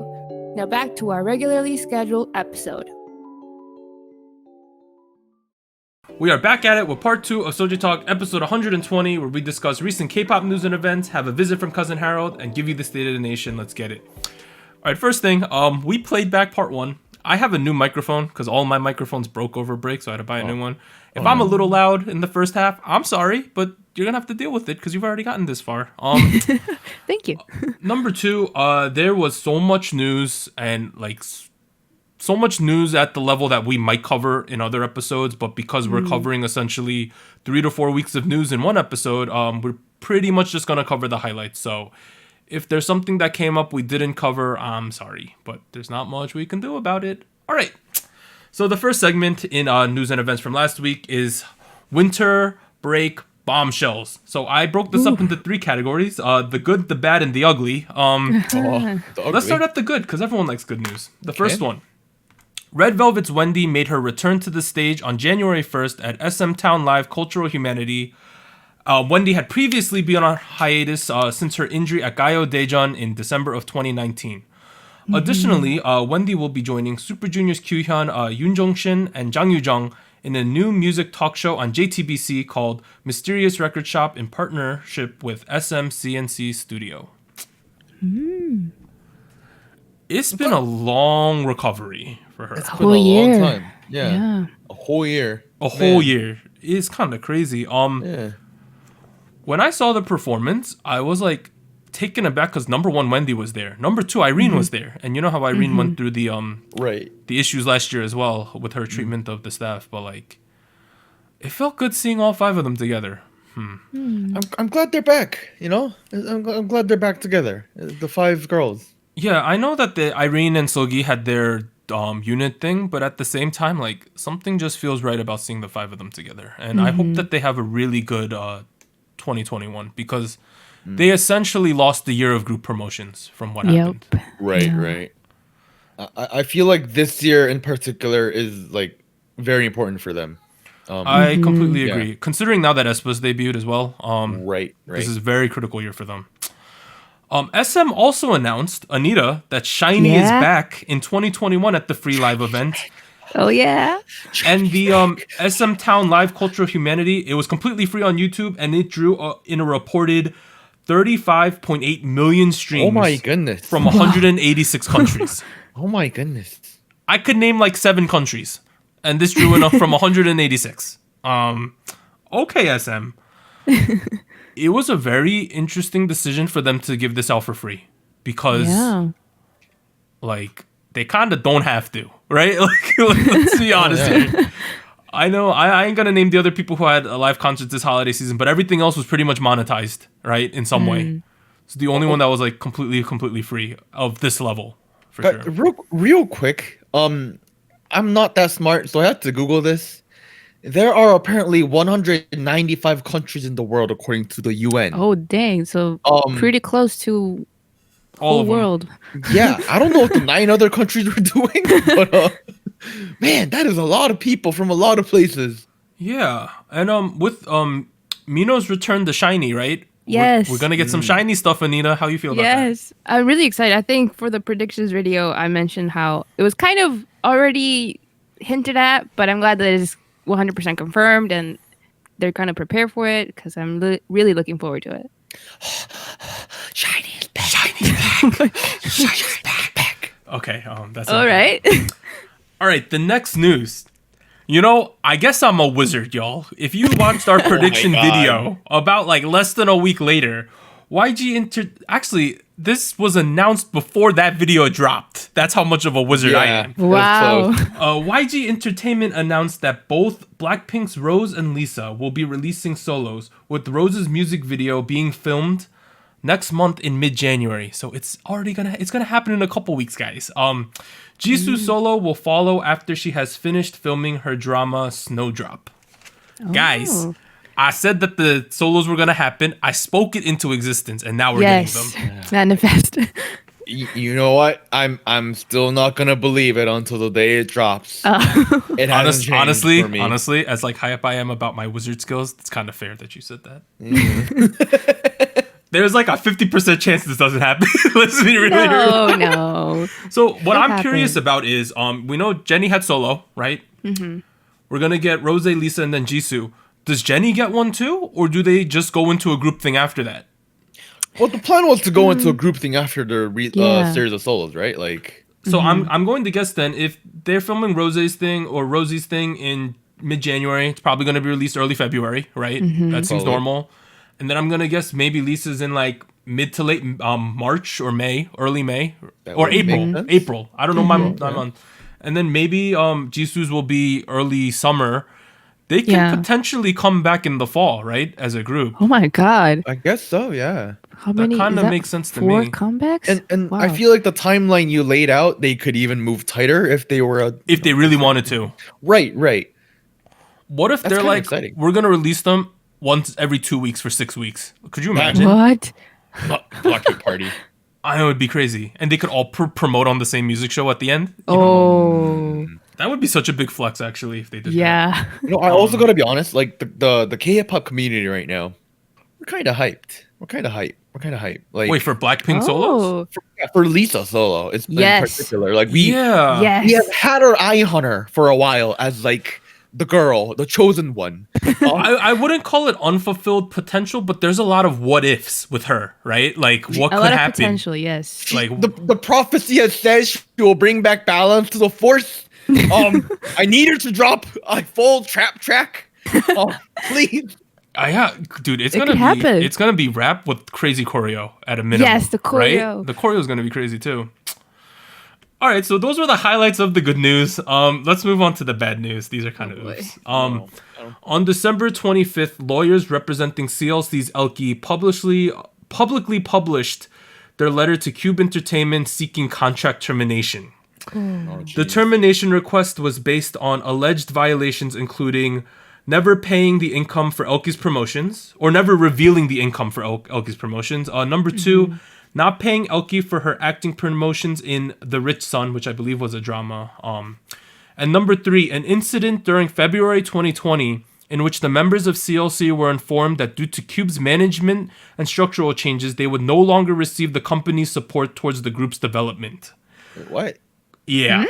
Now back to our regularly scheduled episode. We are back at it with part 2 of SojuTalk episode 120, where we discuss recent K-pop news and events, have a visit from Cousin Harold, and give you the state of the nation. Let's get it. Alright, first thing, we played back part 1. I have a new microphone, because all my microphones broke over break, so I had to buy a new one. If I'm a little loud in the first half, I'm sorry, but you're going to have to deal with it, because you've already gotten this far. Thank you. Number 2, there was so much news, and like so much news at the level that we might cover in other episodes, but because we're covering essentially 3 to 4 weeks of news in one episode, we're pretty much just going to cover the highlights. So if there's something that came up we didn't cover, I'm sorry, but there's not much we can do about it. All right. So the first segment in news and events from last week is winter break bombshells. So I broke this up into 3 categories: the good, the bad, and the ugly. Let's start at the good, because everyone likes good news. The first one. Red Velvet's Wendy made her return to the stage on January 1st at SM Town Live Cultural Humanity. Wendy had previously been on hiatus since her injury at Gayo Daejeon in December of 2019. Additionally, Wendy will be joining Super Junior's Kyuhyun, Yoon Jong-shin, and Jang Yu-jung in a new music talk show on JTBC called Mysterious Record Shop in partnership with SM CNC Studio. It's been a long recovery for her. It's been whole a year. long time. Yeah. A whole year. A whole year. It's kind of crazy. Yeah. When I saw the performance, I was like taken aback because number 1, Wendy was there. Number 2, Irene was there. And you know how Irene went through the the issues last year as well with her treatment of the staff. But like, it felt good seeing all 5 of them together. I'm glad they're back. You know, I'm glad they're back together. The 5 girls. Yeah, I know that the Irene and Sogi had their unit thing, but at the same time, like, something just feels right about seeing the 5 of them together. And I hope that they have a really good 2021, because they essentially lost the year of group promotions from what happened. Right. I feel like this year in particular is like very important for them. I completely agree. Considering now that aespa's debuted as well, Right. this is a very critical year for them. SM also announced, Anita, that SHINee is back in 2021 at the free live event. Oh, yeah. And the SM Town Live Cultural Humanity, it was completely free on YouTube, and it drew in a reported 35.8 million streams. Oh my goodness. From 186 countries. Oh my goodness. I could name like 7 countries, and this drew enough from 186. Okay, SM. It was a very interesting decision for them to give this out for free, because like, they kind of don't have to, right? Like, let's be honest here. I know I ain't gonna name the other people who had live concerts this holiday season, but everything else was pretty much monetized, right, in some way. It's the only one that was like completely free of this level, for sure. Real quick, I'm not that smart, so I had to Google this. There are apparently 195 countries in the world according to the UN. Oh, dang. So pretty close to All whole of them. world. Yeah, I don't know what the 9 other countries were doing, but man, that is a lot of people from a lot of places. Yeah, and with Mino's return to SHINee, right? Yes. We're gonna get some SHINee stuff, Anita. How you feel about that? Yes. I'm really excited. I think for the predictions video, I mentioned how it was kind of already hinted at, but I'm glad that it's 100% confirmed and they're kind of prepared for it, because I'm really looking forward to it. SHINee is back. SHINee's back. Okay, that's All right. All right, the next news. You know, I guess I'm a wizard, y'all. If you watched our prediction video about like less than a week later, actually, this was announced before that video dropped. That's how much of a wizard I am. Wow. YG Entertainment announced that both Blackpink's Rose and Lisa will be releasing solos, with Rose's music video being filmed next month in mid-January. So it's gonna happen in a couple weeks, guys. Jisoo's solo will follow after she has finished filming her drama Snowdrop. Guys, I said that the solos were gonna happen. I spoke it into existence, and now we're getting them. Manifest. You know what? I'm still not gonna believe it until the day it drops. It hasn't changed for me. Honestly, as like high up I am about my wizard skills, it's kind of fair that you said that. There's like a 50% chance this doesn't happen. Let's be really real. No. So what I'm curious about is, we know Jennie had solo, right? we're gonna get Rose, Lisa, and then Jisoo. Does Jennie get one too, or do they just go into a group thing after that? Well, the plan was to go into a group thing after the series of solos, right? Like, so I'm going to guess then if they're filming Rose's thing or Rosie's thing in mid-January, it's probably going to be released early February, right? That seems normal. And then I'm going to guess maybe Lisa's in like mid to late March or May, early May, or April. April. I don't know my month. And then maybe Jisoo's will be early summer. They can potentially come back in the fall, right? As a group. Oh my god. I guess so, yeah. How many? That kind of makes sense to me. 4 comebacks? And wow. I feel like the timeline you laid out, they could even move tighter if they were if they really wanted to. Right. What if That's they're kinda like, exciting. we're going to release them once every 2 weeks for 6 weeks? Could you imagine? What? Blackpink party. I know, it'd be crazy. And they could all promote on the same music show at the end. Oh. That would be such a big flex, actually, if they did that. Yeah. I also gotta be honest. Like the K-pop community right now, we're kind of hyped. Like, Wait, for Blackpink solos? Oh. for Lisa solo, it's in particular. Like we Yes. have had our eye on her for a while as like the girl, the chosen one. I wouldn't call it unfulfilled potential, but there's a lot of what ifs with her, right? Like, what A could lot of happen? potential, yes. Like, the prophecy has said she will bring back balance to the force. I need her to drop a full trap track. Please. yeah, dude, it's It gonna could happen. It's gonna be rap with crazy choreo at a minimum. Yes, the choreo. Right? The choreo is gonna be crazy too. All right, so those were the highlights of the good news. Let's move on to the bad news. These are kind of oops. On December 25th, lawyers representing CLC's Elki publicly published their letter to Cube Entertainment seeking contract termination. The termination request was based on alleged violations including never paying the income for Elki's promotions, or never revealing the income for Elki's promotions. Number 2, not paying Elki for her acting promotions in The Rich Son, which I believe was a drama. And number 3, an incident during February 2020 in which the members of CLC were informed that due to Cube's management and structural changes, they would no longer receive the company's support towards the group's development. What? Yeah.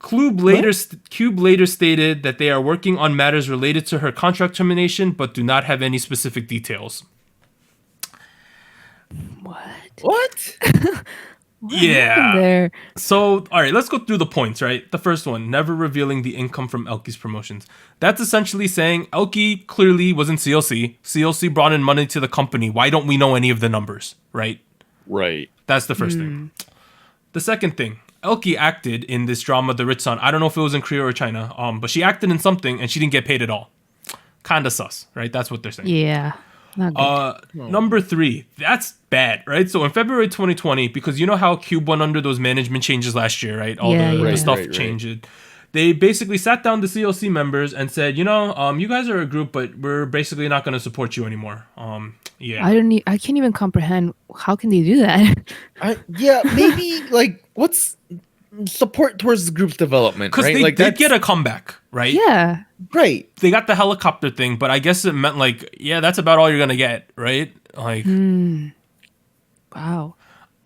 Cube later stated that they are working on matters related to her contract termination, but do not have any specific details. What? Yeah. There. So, all right, let's go through the points, right? The first one, never revealing the income from Elki's promotions. That's essentially saying Elki clearly was in CLC. CLC brought in money to the company. Why don't we know any of the numbers, right? Right. That's the first thing. The second thing, Elki acted in this drama, The Rich Son. I don't know if it was in Korea or China, but she acted in something and she didn't get paid at all. Kinda sus, right? That's what they're saying. Yeah. Not good. Number 3, that's bad, right? So in February 2020, because you know how Cube went under those management changes last year, right? All the stuff changed. They basically sat down the CLC members and said, you guys are a group, but we're basically not going to support you anymore. Yeah. I can't even comprehend how can they do that. Maybe like what's support towards the group's development, Because right? they Like did get a comeback, right? Yeah. right. They got the helicopter thing, but I guess it meant like, yeah, that's about all you're going to get, right? Like, Wow.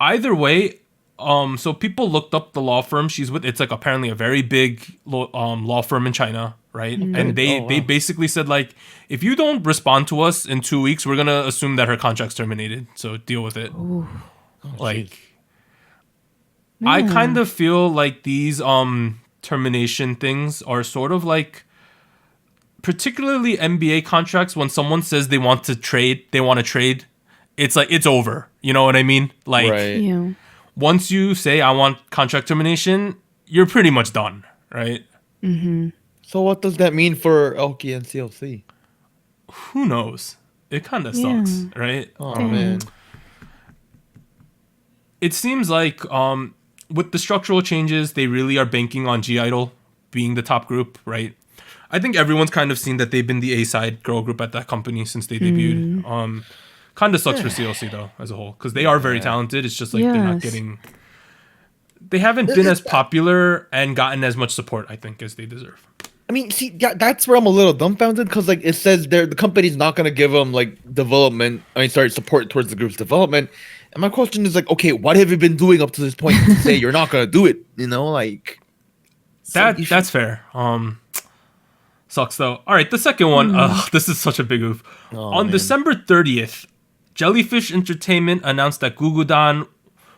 either way, so people looked up the law firm she's with. It's like apparently a very big law firm in China, right? And they basically said like, if you don't respond to us in 2 weeks, we're gonna assume that her contract's terminated. So deal with it. Like, I kind of feel like these termination things are sort of like, particularly NBA contracts. When someone says they want to trade, it's like it's over. You know what I mean? Like. Right. Yeah. Once you say I want contract termination, you're pretty much done, right? So what does that mean for Elki and CLC? Who knows? It kind of sucks, right? Oh man. It seems like with the structural changes, they really are banking on G-Idol being the top group, right? I think everyone's kind of seen that they've been the A-side girl group at that company since they debuted. Kind of sucks for CLC though, as a whole, because they are very talented. It's just like they're not getting. They haven't been as popular and gotten as much support, I think, as they deserve. I mean, see, that's where I'm a little dumbfounded because, like, it says the company's not gonna give them like support towards the group's development. And my question is like, okay, what have you been doing up to this point to say you're not gonna do it? You know, like That's fair. Sucks though. All right, the second one. This is such a big oof. On man. December 30th, Jellyfish Entertainment announced that gugudan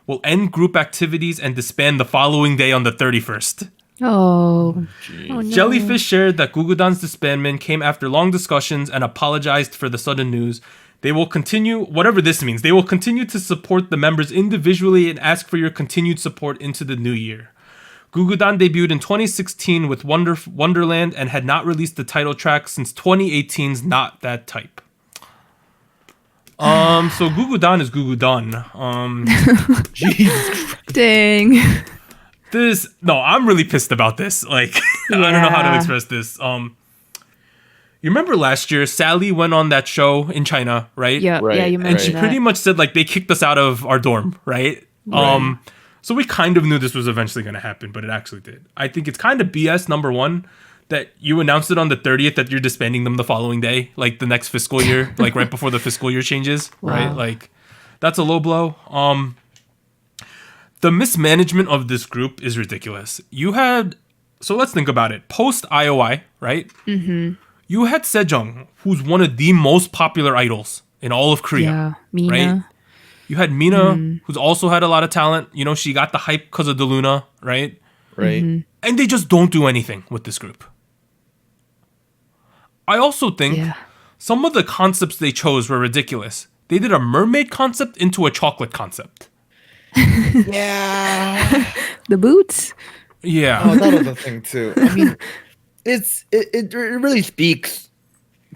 will end group activities and disband the following day on the 31st. Oh. Oh, no. Jellyfish shared that gugudan's disbandment came after long discussions and apologized for the sudden news. They will continue, whatever this means, they will continue to support the members individually and ask for your continued support into the new year. Gugudan debuted in 2016 with Wonderland and had not released the title track since 2018's Not That Type. So Gugudan is Gugudan. Jesus. Dang. I'm really pissed about this. Like, I don't know how to express this. You remember last year, Sally went on that show in China, right? Yeah, Right, yeah, you and mentioned And she that. pretty much said, like, they kicked us out of our dorm, right? So we kind of knew this was eventually going to happen, but it actually did. I think it's kind of BS, number one, that you announced it on the 30th that you're disbanding them the following day, like the next fiscal year, like right before the fiscal year changes, right? Wow. Like, that's a low blow. The mismanagement of this group is ridiculous. So let's think about it. Post IOI, right? Mm-hmm. You had Sejong, who's one of the most popular idols in all of Korea. Yeah, Mina. Right? You had Mina, who's also had a lot of talent. You know, she got the hype because of the Luna, right? Right. And they just don't do anything with this group. I also think Yeah. some of the concepts they chose were ridiculous. They did a mermaid concept into a chocolate concept. Yeah. The boots. Yeah. Oh, that was the thing too. I mean, it really speaks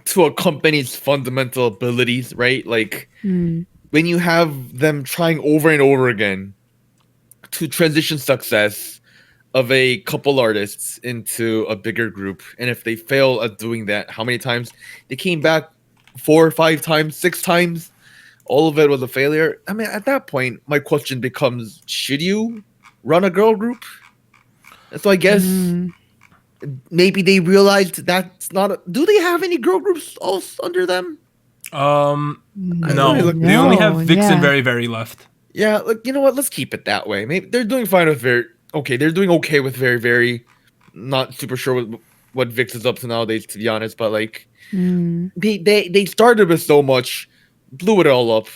to a company's fundamental abilities, right? Like when you have them trying over and over again to transition success of a couple artists into a bigger group, and if they fail at doing that, how many times they came back 4 or 5 times, 6 times, all of it was a failure. I mean, at that point, my question becomes: should you run a girl group? So I guess maybe they realized that's not. Do they have any girl groups else under them? No. No, They only have Vix and yeah. Very Very left. Yeah, like, you know what? Let's keep it that way. Maybe they're doing fine with they're doing okay with Very Very. Not super sure what Vix is up to nowadays, to be honest. But like, they started with so much, blew it all up.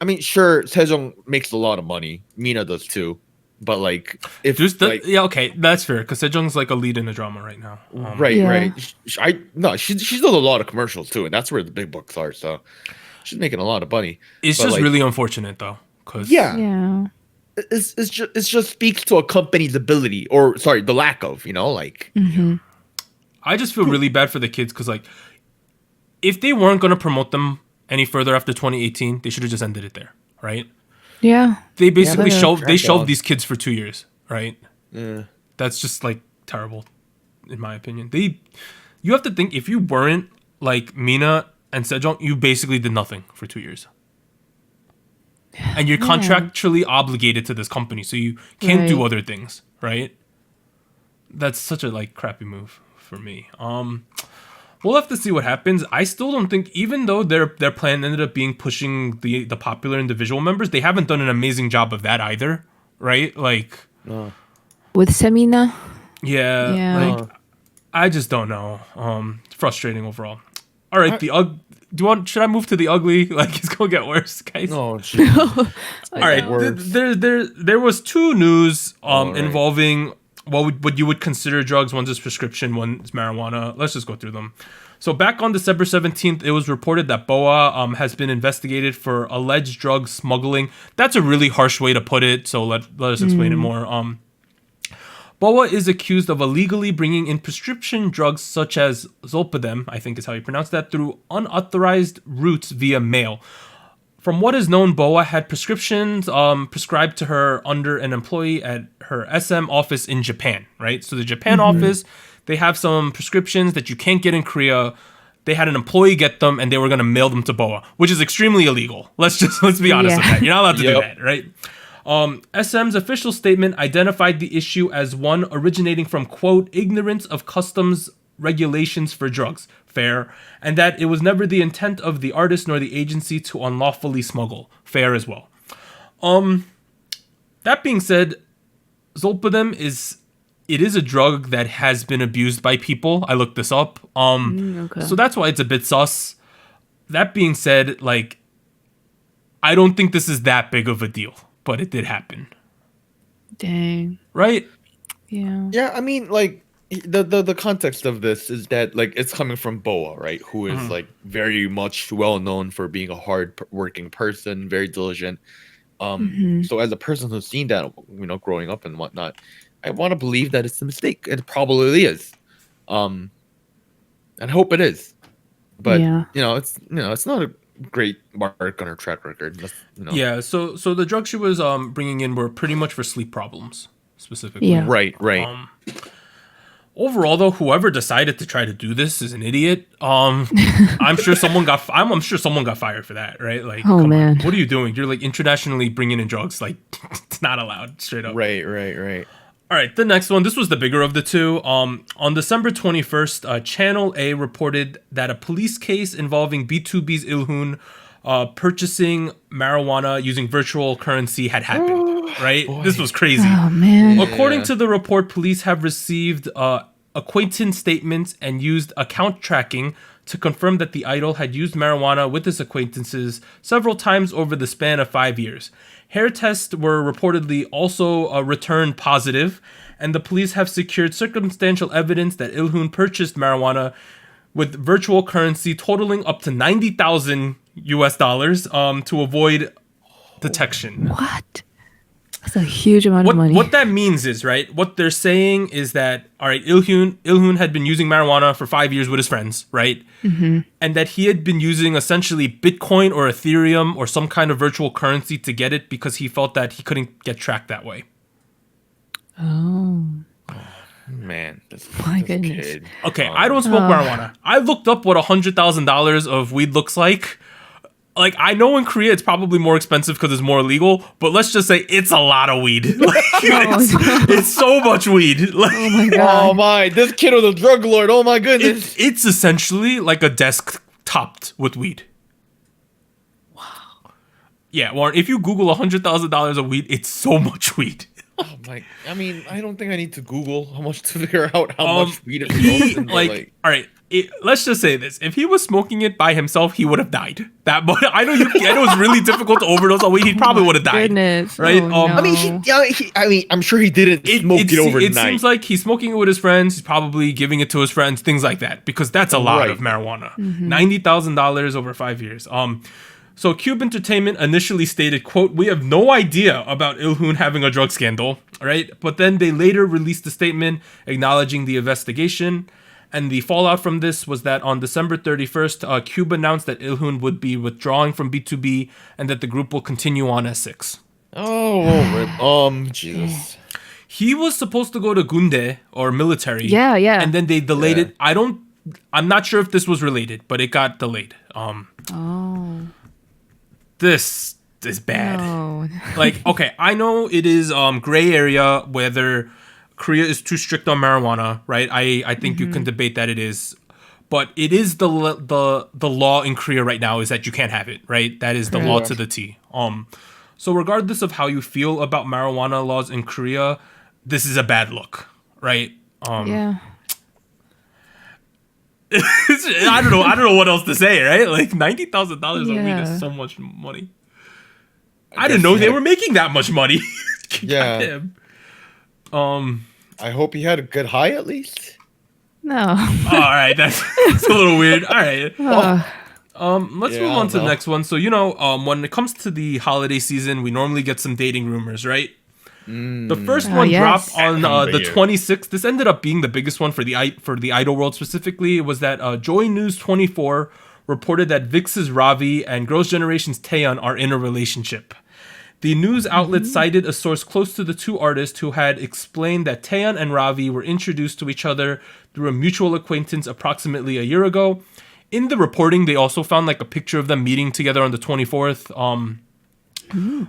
I mean, sure, Sejong makes a lot of money. Mina does too. But like, if Yeah, okay, that's fair because Sejong's like a lead in a drama right now. right, Yeah. right. She does a lot of commercials too, and that's where the big bucks are. So she's making a lot of money. It's But, just like, really unfortunate though, because Yeah. it's just speaks to a company's ability, or sorry, the lack of. Like I just feel really bad for the kids because like, if they weren't gonna promote them any further after 2018, they should have just ended it there, right? Yeah. They basically Yeah. shelved Dragged on. these kids for 2 years, right? Yeah. That's just like terrible, in my opinion. You have to think if you weren't like Mina and Sejong, you basically did nothing for 2 years, and you're contractually obligated to this company, so you can't do Right. other things, right? That's such a like crappy move for me. We'll have to see what happens. I still don't think, even though their plan ended up being pushing the popular individual members, they haven't done an amazing job of that either, right? Like, With Semina. yeah, Yeah. like I just don't know. It's frustrating overall. All right, should I move to the ugly? Like, it's gonna get worse, guys. Oh, geez. All right, there was 2 news right. involving what you would consider drugs. One's is prescription, one's marijuana. Let's just go through them. So back on December 17th, it was reported that BoA has been investigated for alleged drug smuggling. That's a really harsh way to put it, so let us explain it more. BoA is accused of illegally bringing in prescription drugs such as zolpidem, I think is how you pronounce that, through unauthorized routes via mail. From what is known, BoA had prescriptions prescribed to her under an employee at her SM office in Japan, right? So the Japan office, they have some prescriptions that you can't get in Korea. They had an employee get them, and they were going to mail them to BoA, which is extremely illegal. Let's be honest with that. You're not allowed to do Yep. that, right? SM's official statement identified the issue as one originating from, quote, ignorance of customs regulations for drugs, fair, and that it was never the intent of the artist nor the agency to unlawfully smuggle, fair as well. That being said, zolpidem is it is a drug that has been abused by people. I looked this up. Okay. So that's why it's a bit sus. That being said, like, I don't think this is that big of a deal, but it did happen. Dang. Right? Yeah. Yeah, I mean, like the context of this is that like it's coming from Boa, right? Who is like very much well known for being a working person, very diligent. So as a person who's seen that, growing up and whatnot, I want to believe that it's a mistake. It probably is. And I hope it is. But it's not a great mark on her track record. Yeah, so the drugs she was bringing in were pretty much for sleep problems specifically. Yeah. Right. Overall, though, whoever decided to try to do this is an idiot. I'm sure someone got fired for that, right? Like, Oh, come man. on. What are you doing? You're like internationally bringing in drugs. Like, it's not allowed, straight up. Right. All right, the next one. This was the bigger of the two. On December 21st, Channel A reported that a police case involving BtoB's Ilhoon purchasing marijuana using virtual currency had happened. Right? This was crazy. Oh man. According to the report, police have received acquaintance statements and used account tracking to confirm that the idol had used marijuana with his acquaintances several times over the span of 5 years. Hair tests were reportedly also returned positive, and the police have secured circumstantial evidence that Ilhoon purchased marijuana with virtual currency totaling up to $90,000 to avoid detection. What? That's a huge amount of money. What that means is, right, what they're saying is that, all right, Ilhoon had been using marijuana for 5 years with his friends, right? Mm-hmm. And that he had been using essentially Bitcoin or Ethereum or some kind of virtual currency to get it because he felt that he couldn't get tracked that way. Oh. Man, My goodness. Kid. Okay, I don't smoke marijuana. I looked up what $100,000 of weed looks like. Like, I know in Korea it's probably more expensive because it's more illegal, but let's just say it's a lot of weed. Like, it's so much weed. Like, Oh my god. Oh my, this kid was a drug lord. Oh my goodness. it's essentially like a desk topped with weed. Wow. Yeah, Warren, if you Google $100,000 of weed, it's so much weed. Oh my, I mean, I don't think I need to Google how much to figure out how much weed it He, smokes. like, all right, let's just say this: if he was smoking it by himself, he would have died. I know it's really difficult to overdose on weed. He probably would have died. Goodness. Right? Oh, no. I mean, I'm sure he didn't smoke it overnight. It seems like he's smoking it with his friends. He's probably giving it to his friends, things like that, because that's a lot of marijuana. $90,000 over 5 years. So Cube Entertainment initially stated, quote, "We have no idea about Ilhoon having a drug scandal," right? But then they later released a statement acknowledging the investigation. And the fallout from this was that on December 31st, Cube announced that Ilhoon would be withdrawing from BtoB and that the group will continue on as 6. Jesus. He was supposed to go to Gunde or military. Yeah. And then they delayed it. I'm not sure if this was related, but it got delayed. This is bad. No. Like, okay, I know it is gray area whether Korea is too strict on marijuana, right? I think you can debate that it is, but it is the law in Korea right now is that you can't have it, right? That is the law to the T. So regardless of how you feel about marijuana laws in Korea, this is a bad look, right? Yeah. I don't know what else to say, right? Like $90,000 on weed Yeah. is so much money. I didn't know they were making that much money. Yeah. Goddamn. I hope he had a good high at least. No. All right, that's a little weird. All right. Let's move on to the next one. So, when it comes to the holiday season, we normally get some dating rumors, right? The first one yes. dropped on the 26th. This ended up being the biggest one for the idol world specifically. It was that Joy News 24 reported that VIX's Ravi and Girls' Generation's Taeyeon are in a relationship. The news outlet cited a source close to the two artists who had explained that Taeyeon and Ravi were introduced to each other through a mutual acquaintance approximately a year ago. In the reporting, they also found like a picture of them meeting together on the 24th.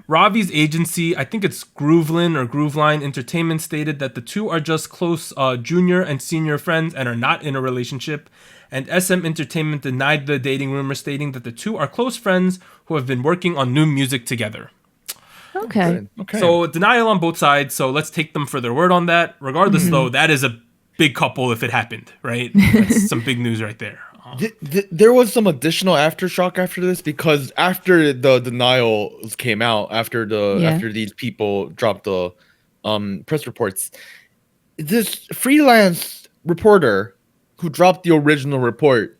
Ravi's agency, I think it's Grooveline Entertainment, stated that the two are just close junior and senior friends and are not in a relationship. And SM Entertainment denied the dating rumor, stating that the two are close friends who have been working on new music together. Okay. Good. Okay. So denial on both sides. So let's take them for their word on that. Regardless, though, that is a big couple if it happened, right? That's some big news right there. There was some additional aftershock after this because after the denials came out, after these people dropped the press reports, this freelance reporter who dropped the original report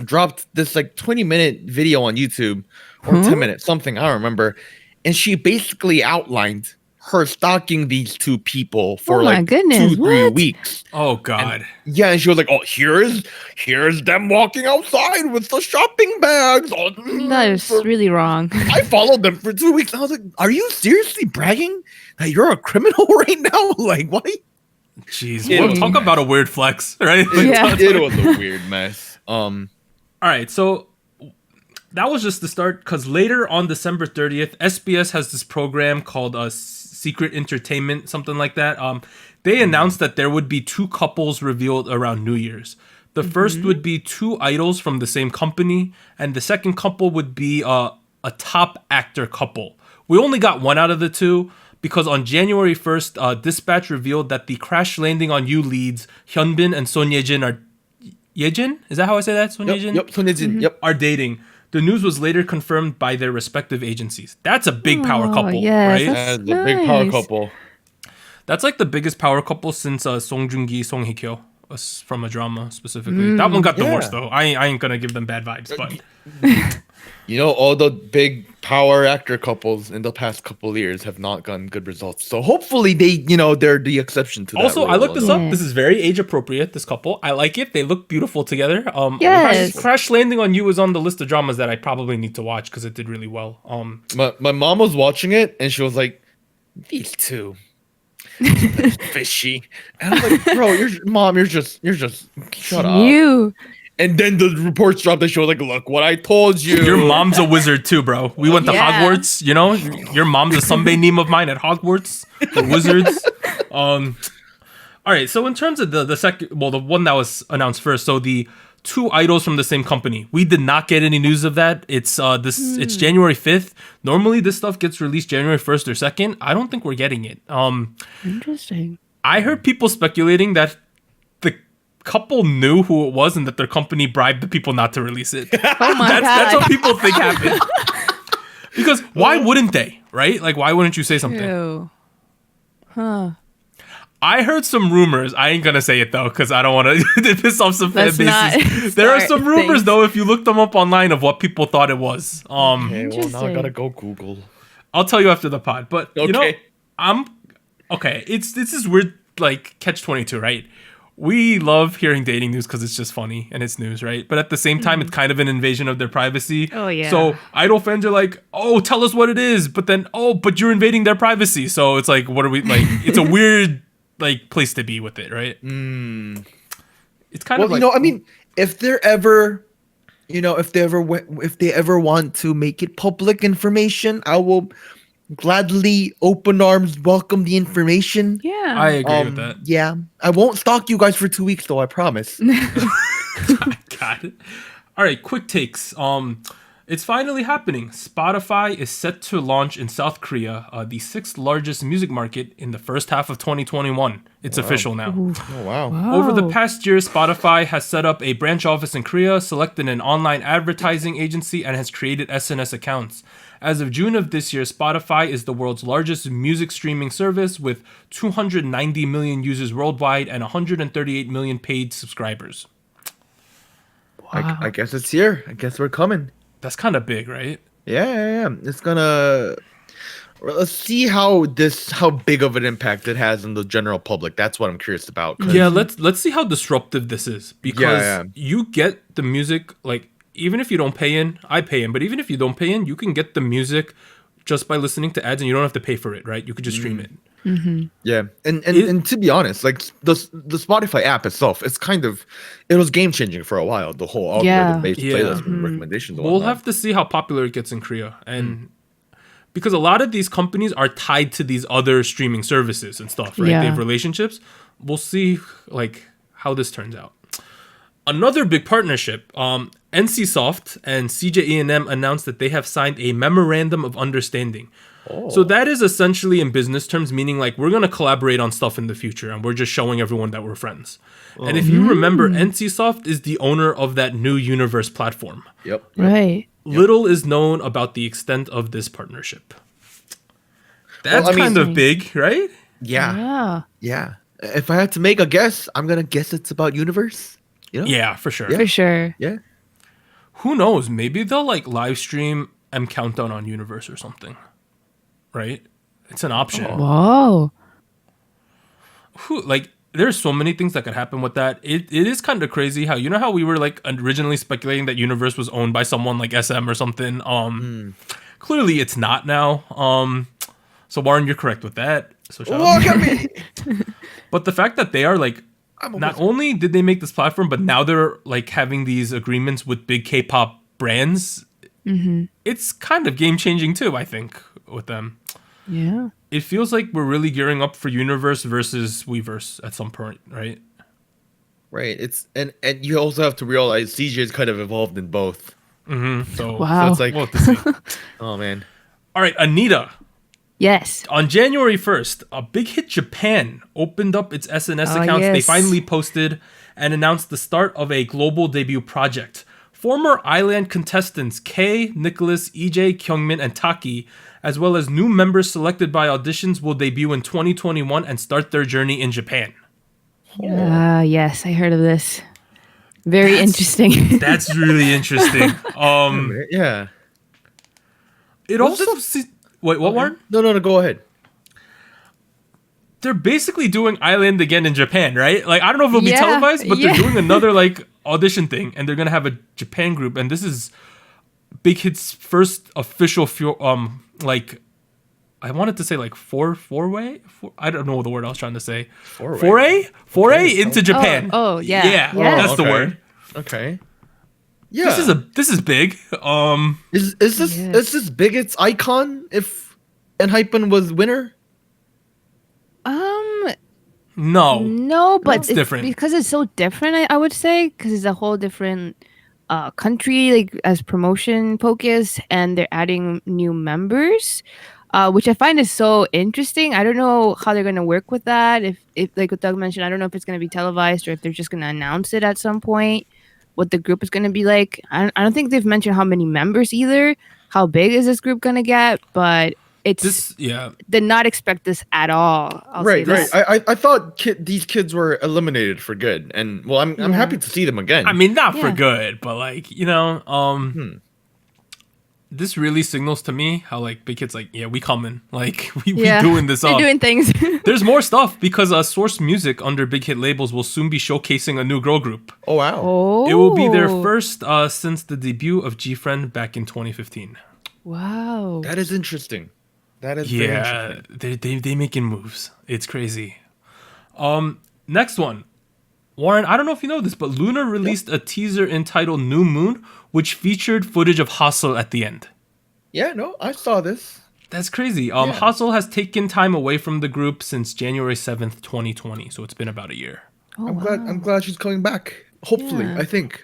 dropped this like 20-minute video on YouTube or 10 minutes, something I don't remember, and she basically outlined her stalking these two people for like 2-3 weeks. Oh God. And she was like, "Oh, here's them walking outside with the shopping bags." Oh, That is really wrong. I followed them for 2 weeks. I was like, "Are you seriously bragging that you're a criminal right now? Like, what?" Jeez, well, talk about a weird flex, right? It was a weird mess. All right, so that was just the start. Because later on December 30th, SBS has this program called Secret Entertainment, something like that. They announced that there would be 2 couples revealed around New Year's. The first would be 2 idols from the same company, and the second couple would be a top actor couple. We only got 1 out of the 2 because on January 1st, Dispatch revealed that the Crash Landing on You leads Hyunbin and Son Ye-jin are... Ye-jin? Is that how I say that? Son Ye-jin? Yep, Son Ye-jin. Yep. Are dating. The news was later confirmed by their respective agencies. That's a big power couple, yes, right? That's a big power couple. That's like the biggest power couple since Song Joong-ki, Song Hye-kyo, from a drama specifically. That one got divorced though. I ain't gonna give them bad vibes, but You know, all the big power actor couples in the past couple of years have not gotten good results. So hopefully they're the exception to that. Also, I looked this Yeah. up. This is very age appropriate. This couple, I like it. They look beautiful together. Yes. Crash Landing on You is on the list of dramas that I probably need to watch because it did really well. My mom was watching it and she was like, "These two, fishy." And I'm like, "Bro, you're just shut up." You. And then the reports dropped and she was like, "Look what I told you." Your mom's a wizard too, bro. We went to Yeah. Hogwarts. You know, your mom's a Sunbae name of mine at Hogwarts. The wizards. All right. So in terms of the second, well, the one that was announced first. So the 2 idols from the same company. We did not get any news of that. It's It's January 5th. Normally this stuff gets released January 1st or 2nd. I don't think we're getting it. Interesting. I heard people speculating that the couple knew who it was and that their company bribed the people not to release it. Oh my That's god. what people think happened. Because why wouldn't they, right? Like, why wouldn't you say something? Ew. Huh. I heard some rumors. I ain't gonna say it though, because I don't want to piss off some fan Let's not bases. There are start some rumors things. though, if you look them up online, of what people thought it was. Okay, well now I Interesting. gotta go Google. I'll tell you after the pod. But you know, Okay. I'm okay. This is weird, like catch-22, right? We love hearing dating news because it's just funny and it's news, right? But at the same time, it's kind of an invasion of their privacy. Oh, yeah. So idol fans are like, "Oh, tell us what it is," but then, "Oh, but you're invading their privacy." So it's like, what are we like? It's a weird like place to be with it, right? It's kind Well, of like, I mean, if they're ever, if they ever want to make it public information, I will gladly open arms welcome the information. Yeah. I agree with that. Yeah, I won't stalk you guys for 2 weeks though. I promise. Got it. All right, quick takes. It's finally happening. Spotify is set to launch in South Korea, the 6th largest music market, in the first half of 2021. It's official now. Oh wow. Over the past year, Spotify has set up a branch office in Korea, selected an online advertising agency, and has created SNS accounts. As of June of this year, Spotify is the world's largest music streaming service with 290 million users worldwide and 138 million paid subscribers. I guess it's here. I guess we're coming. That's kind of big, right? Yeah. It's gonna. Let's see how big of an impact it has on the general public. That's what I'm curious about. 'cause- Yeah, let's see how disruptive this is, because Yeah. you get the music, like, even if you don't pay in, I pay in, but even if you don't pay in, you can get the music just by listening to ads and you don't have to pay for it, right? You could just stream it. Yeah, and to be honest, like the Spotify app itself, it was game changing for a while. The whole algorithm based Yeah. playlist and recommendations. And We'll whatnot. have to see how popular it gets in Korea, and because a lot of these companies are tied to these other streaming services and stuff, right? Yeah. They have relationships. We'll see like how this turns out. Another big partnership. NCSoft and CJ announced that they have signed a memorandum of understanding. So that is essentially in business terms, meaning like we're going to collaborate on stuff in the future and we're just showing everyone that we're friends. And if you remember, NCSoft is the owner of that new universe platform. Yep. Right. Little is known about the extent of this partnership. That's kind of big, right? Yeah. Yeah. If I had to make a guess, I'm gonna guess it's about universe. You know? Yeah, for sure. For sure. Yeah. Who knows? Maybe they'll like live stream M Countdown on Universe or something. Right? It's an option. Whoa. There's so many things that could happen with that. It is kind of crazy how, you know how we were like originally speculating that Universe was owned by someone like SM or something. Clearly it's not now. So Warren, you're correct with that. So shout out. Look at me. But the fact that they are like, not only did they make this platform, but now they're like having these agreements with big K-pop brands. It's kind of game changing too, I think, with them. Yeah. It feels like we're really gearing up for Universe versus Weverse at some point, right? Right. It's and you also have to realize CJ is kind of involved in both. So, Wow. So it's like, we'll have to see. oh man. All right, Anita. Yes. On January 1st, a Big Hit Japan opened up its SNS accounts. They yes. finally posted and announced the start of a global debut project. Former Island contestants Kei, Nicholas, EJ, Kyungmin, and Taki, as well as new members selected by auditions, will debut in 2021 and start their journey in Japan. Yes, I heard of this. Very interesting. That's really interesting. Yeah. It also... Wait, what, Warren? No, go ahead. They're basically doing Island again in Japan, right? Like, I don't know if it'll be Yeah, televised, but yeah. they're doing another, like, audition thing, and they're gonna have a Japan group, and this is Big Hit's first official, I wanted to say, like, four-way? I don't know the word I was trying to say. Foray into Japan. Oh, yeah. Yeah, Yes. that's the word. Okay. Yeah. This is big. Is this Bigot's icon if Enhypen was winner? No, but It's different. because it's so different. I would say because it's a whole different country, like as promotion focus, and they're adding new members, which I find is so interesting. I don't know how they're gonna work with that. If like what Doug mentioned, I don't know if it's gonna be televised or if they're just gonna announce it at some point. What the group is gonna be like. I don't think they've mentioned how many members either. How big is this group gonna get? But it's did not expect this at all. I'll say Right. this. I thought these kids were eliminated for good, and well, I'm happy to see them again. I mean, not for Yeah. good, but like, you know, this really signals to me how like Big Hit's like, yeah, we coming, like we doing this They're up. doing things. There's more stuff because Source Music under Big Hit labels will soon be showcasing a new girl group. Oh wow. Oh, It will be their first since the debut of G-Friend back in 2015. Wow. That is interesting. That is very Yeah, interesting. they making moves. It's crazy. Next one. Warren, I don't know if you know this, but Luna released a teaser entitled New Moon, which featured footage of Hustle at the end. Yeah, no, I saw this. That's crazy. Hustle has taken time away from the group since January 7th, 2020, so it's been about a year. Oh, I'm glad she's coming back. Hopefully, Yeah. I think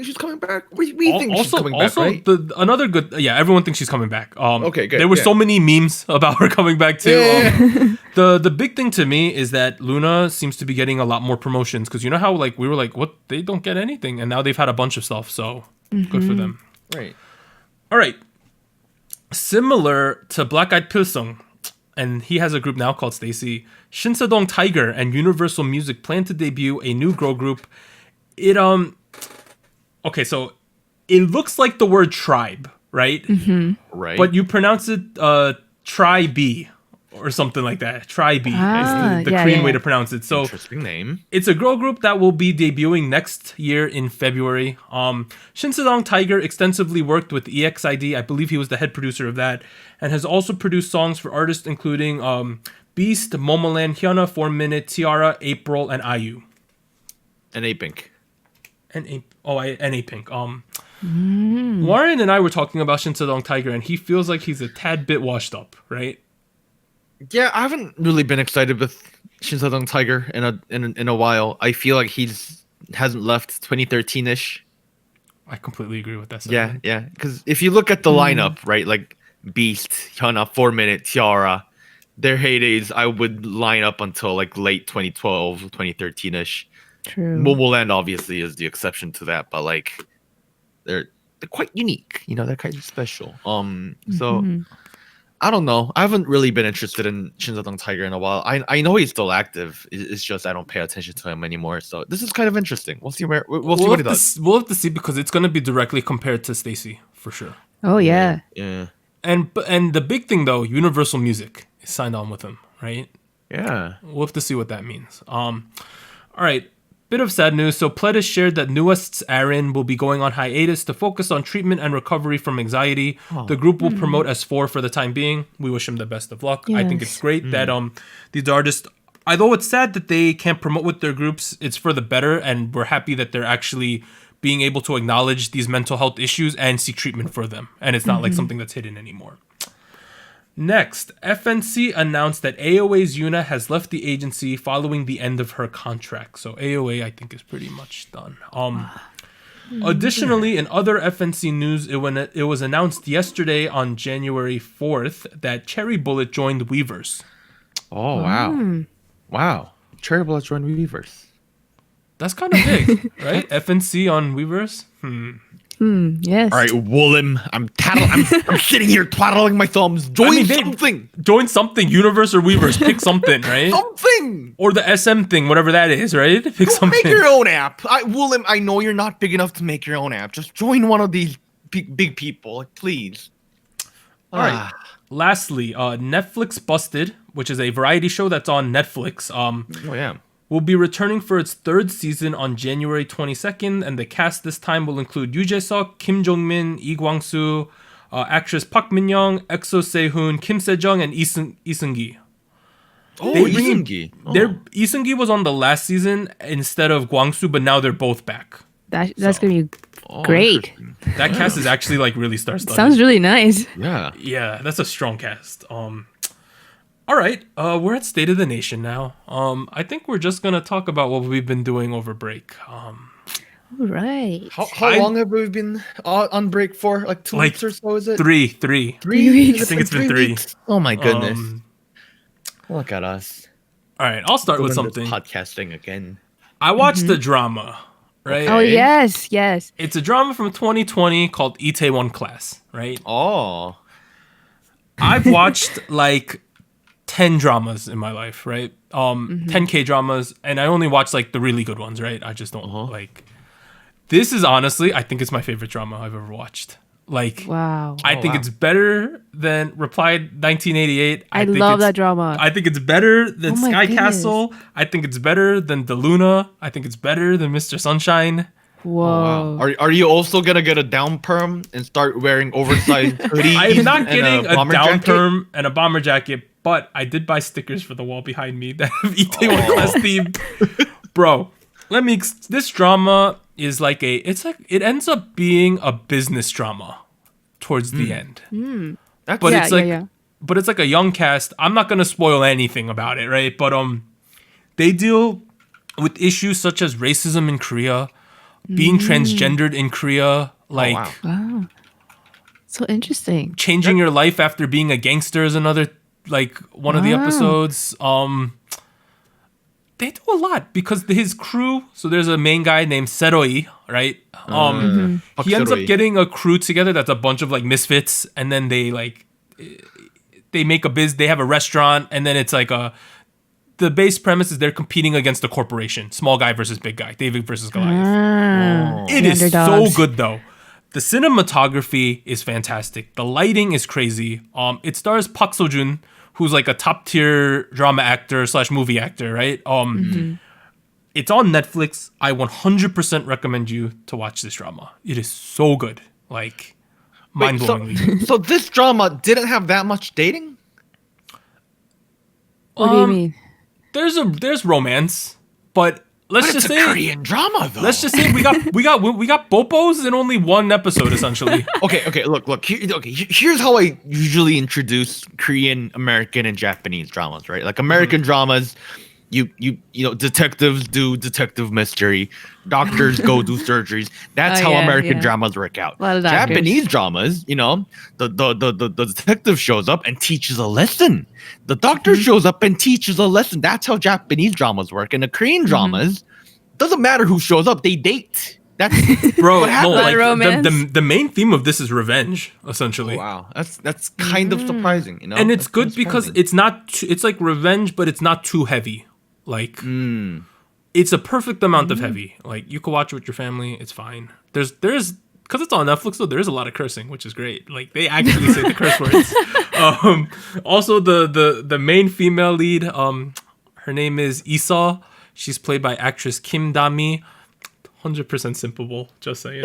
she's coming back. We think she's coming back, right? Another good, everyone thinks she's coming back. Okay, good, There were yeah. so many memes about her coming back too. Yeah. The big thing to me is that Luna seems to be getting a lot more promotions because you know how like we were like, what, they don't get anything, and now they've had a bunch of stuff. So good for them. Right. All right, similar to Black Eyed Pilsung, and he has a group now called Stacy. Shinsadong Tiger and Universal Music plan to debut a new girl group. It okay, so it looks like the word tribe, right? Right. But you pronounce it tri-B or something like that. Tri-B is the Korean way to pronounce it. So Interesting name. it's a girl group that will be debuting next year in February. Shinsadong Tiger extensively worked with EXID. I believe he was the head producer of that, and has also produced songs for artists including Beast, Momoland, Hyuna, 4 Minute, Tiara, April, and IU. And A-Pink. And A-Pink. Warren and I were talking about Shinsadong Tiger, and he feels like he's a tad bit washed up, right? Yeah, I haven't really been excited with Shinsadong Tiger in a while. I feel like he's hasn't left 2013-ish. I completely agree with that. Yeah, sentiment. yeah. Because if you look at the lineup, right, like Beast, Hyuna, 4 Minute, Tiara, their heydays, I would line up until like late 2012, 2013-ish. True. Momoland obviously is the exception to that, but like they're quite unique. You know, they're kind of special. So I don't know. I haven't really been interested in Shinsadong Tiger in a while. I know he's still active. It's just I don't pay attention to him anymore. So this is kind of interesting. We'll see we'll see what he does. We'll have to see because it's going to be directly compared to Stacy for sure. Oh yeah. Yeah. And the big thing though, Universal Music is signed on with him, right? Yeah. We'll have to see what that means. All right. Bit of sad news. So Pledis shared that newest's Aaron will be going on hiatus to focus on treatment and recovery from anxiety. The group will promote S4 for the time being. We wish him the best of luck. I think it's great that these artists, although it's sad that they can't promote with their groups, it's for the better, and we're happy that they're actually being able to acknowledge these mental health issues and seek treatment for them. And it's not like something that's hidden anymore. Next, FNC announced that AOA's Yuna has left the agency following the end of her contract. So AOA, I think, is pretty much done. Additionally, in other FNC news, it was announced yesterday on January 4th that Cherry Bullet joined Weavers. Oh wow. Wow. Cherry Bullet joined Weavers. That's kind of big, right? FNC on Weavers? Yes. All right, Woollim. I'm sitting here twaddling my thumbs. Join something. Join something. Universe or Weavers. Pick something, right? Something. Or the SM thing, whatever that is, right? Pick something. Make your own app. Woollim, I know you're not big enough to make your own app. Just join one of these big people, like, please. All right. Lastly, Netflix Busted, which is a variety show that's on Netflix. Oh yeah. Will be returning for its third season on January 22nd, and the cast this time will include Yoo Jae-suk, Kim Jong-min, Lee Kwang-soo, actress Park Min-young, EXO Sehun, Kim Se-jung, and Lee Seung-gi. Oh, Lee Seung-gi. Lee Seung-gi was on the last season instead of Kwang-soo, but now they're both back. That's gonna be great. That cast is actually like really star-studded. Sounds really nice. Yeah. Yeah, that's a strong cast. All right, we're at State of the Nation now. I think we're just gonna talk about what we've been doing over break. All right. How long have we been on break for? Like 2 weeks or so, is it? Three. 3 weeks. I think it's been 3. Weeks? Oh my goodness. Look at us. All right, I'll start with something. Podcasting again. I watched the drama, right? Oh yes. It's a drama from 2020 called Itaewon Class, right? Oh. I've watched like 10 dramas in my life, right? 10 K-dramas, and I only watch like the really good ones, right? I just don't like. This is honestly, I think it's my favorite drama I've ever watched. Like, Wow. I think it's better than Reply 1988. I think love it's- that drama. I think it's better than Oh my Sky goodness. Castle. I think it's better than The Luna. I think it's better than Mr. Sunshine. Whoa. Wow. Are you also gonna get a down perm and start wearing oversized hoodies? I am not and getting a bomber down jacket? perm and a bomber jacket, but I did buy stickers for the wall behind me that have Itaewon Class theme. Bro, this drama is like it ends up being a business drama towards the end. That's But Yeah, it's like yeah. but it's like a young cast. I'm not gonna spoil anything about it, right? But they deal with issues such as racism in Korea, being transgendered in Korea, like wow. Wow. So interesting. changing your life after being a gangster is another like one of the Wow. episodes. They do a lot because his crew. So there's a main guy named Seroi, right? He ends up Seroi. getting a crew together that's a bunch of like misfits, and then they make they have a restaurant, and then it's like the base premise is they're competing against a corporation, small guy versus big guy, David versus Goliath. It The is so underdogs. good though. The cinematography is fantastic. The lighting is crazy. It stars Park Seo-joon, who's like a top tier drama actor / movie actor, right? It's on Netflix. I 100% recommend you to watch this drama. It is so good, like mind blowingly good. So this drama didn't have that much dating? What do you mean? There's romance, but let's But just it's a say Korean drama though. let's just say we got bopos in only one episode essentially. Okay. Look. Here's how I usually introduce Korean, American, and Japanese dramas. Right, like American dramas, you know, detectives do detective mystery, doctors go do surgeries. That's Oh, how yeah, American yeah. dramas work out. A lot of doctors. Japanese dramas, you know, the detective shows up and teaches a lesson. The doctor shows up and teaches a lesson. That's how Japanese dramas work. And the Korean dramas, doesn't matter who shows up, they date. That's Bro, what no, happened. like romance. the main theme of this is revenge, essentially. Wow, that's kind of surprising, you know. And it's That's good kind of because surprising. it's not it's like revenge, but it's not too heavy. Like it's a perfect amount of heavy. Like you could watch it with your family, it's fine. There's because it's on Netflix, though, there is a lot of cursing, which is great. Like they actually say the curse words. Also the main female lead, her name is Esau. She's played by actress Kim Dami. 100% simpable, just saying.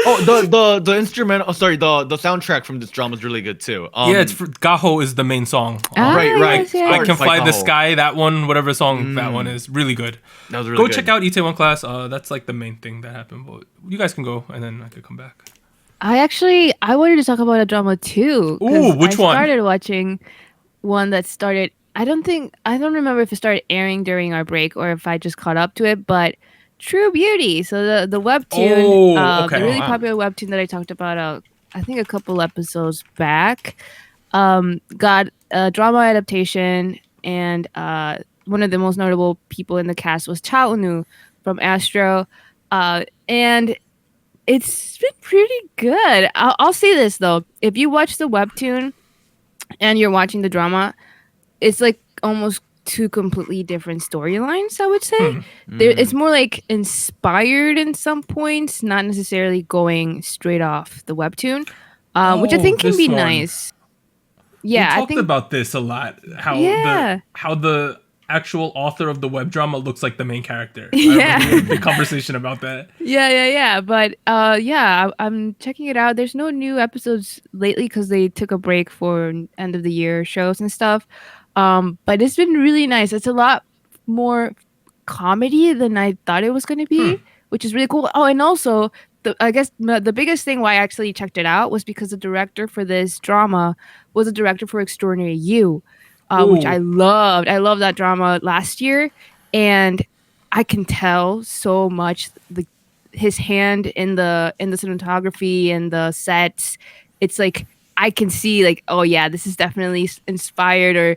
Oh, the instrumental. Oh, sorry, the soundtrack from this drama is really good too. Yeah, it's for, Gaho is the main song. Right. Yes, yes. I Can It's like Fly the Gaho. Sky, that one, whatever song that one is, really good. That was really Go good. check out Itaewon Class. That's like the main thing that happened. But you guys can go, and then I could come back. I wanted to talk about a drama too. 'cause Ooh, which one? I started watching one that started. I don't remember if it started airing during our break or if I just caught up to it. But True Beauty. So the webtoon, Oh, okay. the really Wow. popular webtoon that I talked about, I think a couple episodes back, got a drama adaptation, and one of the most notable people in the cast was Cha Eun-woo from Astro, and it's been pretty good. I'll say this though: if you watch the webtoon and you're watching the drama, it's like almost two completely different storylines, I would say. It's more like inspired in some points, not necessarily going straight off the webtoon, which I think can this be one. nice. We Yeah, I talked think about this a lot. How Yeah. the actual author of the web drama looks like the main character. Yeah. I remember the conversation about that. Yeah. But I'm checking it out. There's no new episodes lately because they took a break for end of the year shows and stuff. But it's been really nice. It's a lot more comedy than I thought it was going to be, which is really cool. Oh, and also I guess the biggest thing why I actually checked it out was because the director for this drama was a director for Extraordinary You, which Ooh. I loved. I loved that drama last year, and I can tell so much his hand in the cinematography and the sets. It's like I can see like, oh yeah, this is definitely inspired, or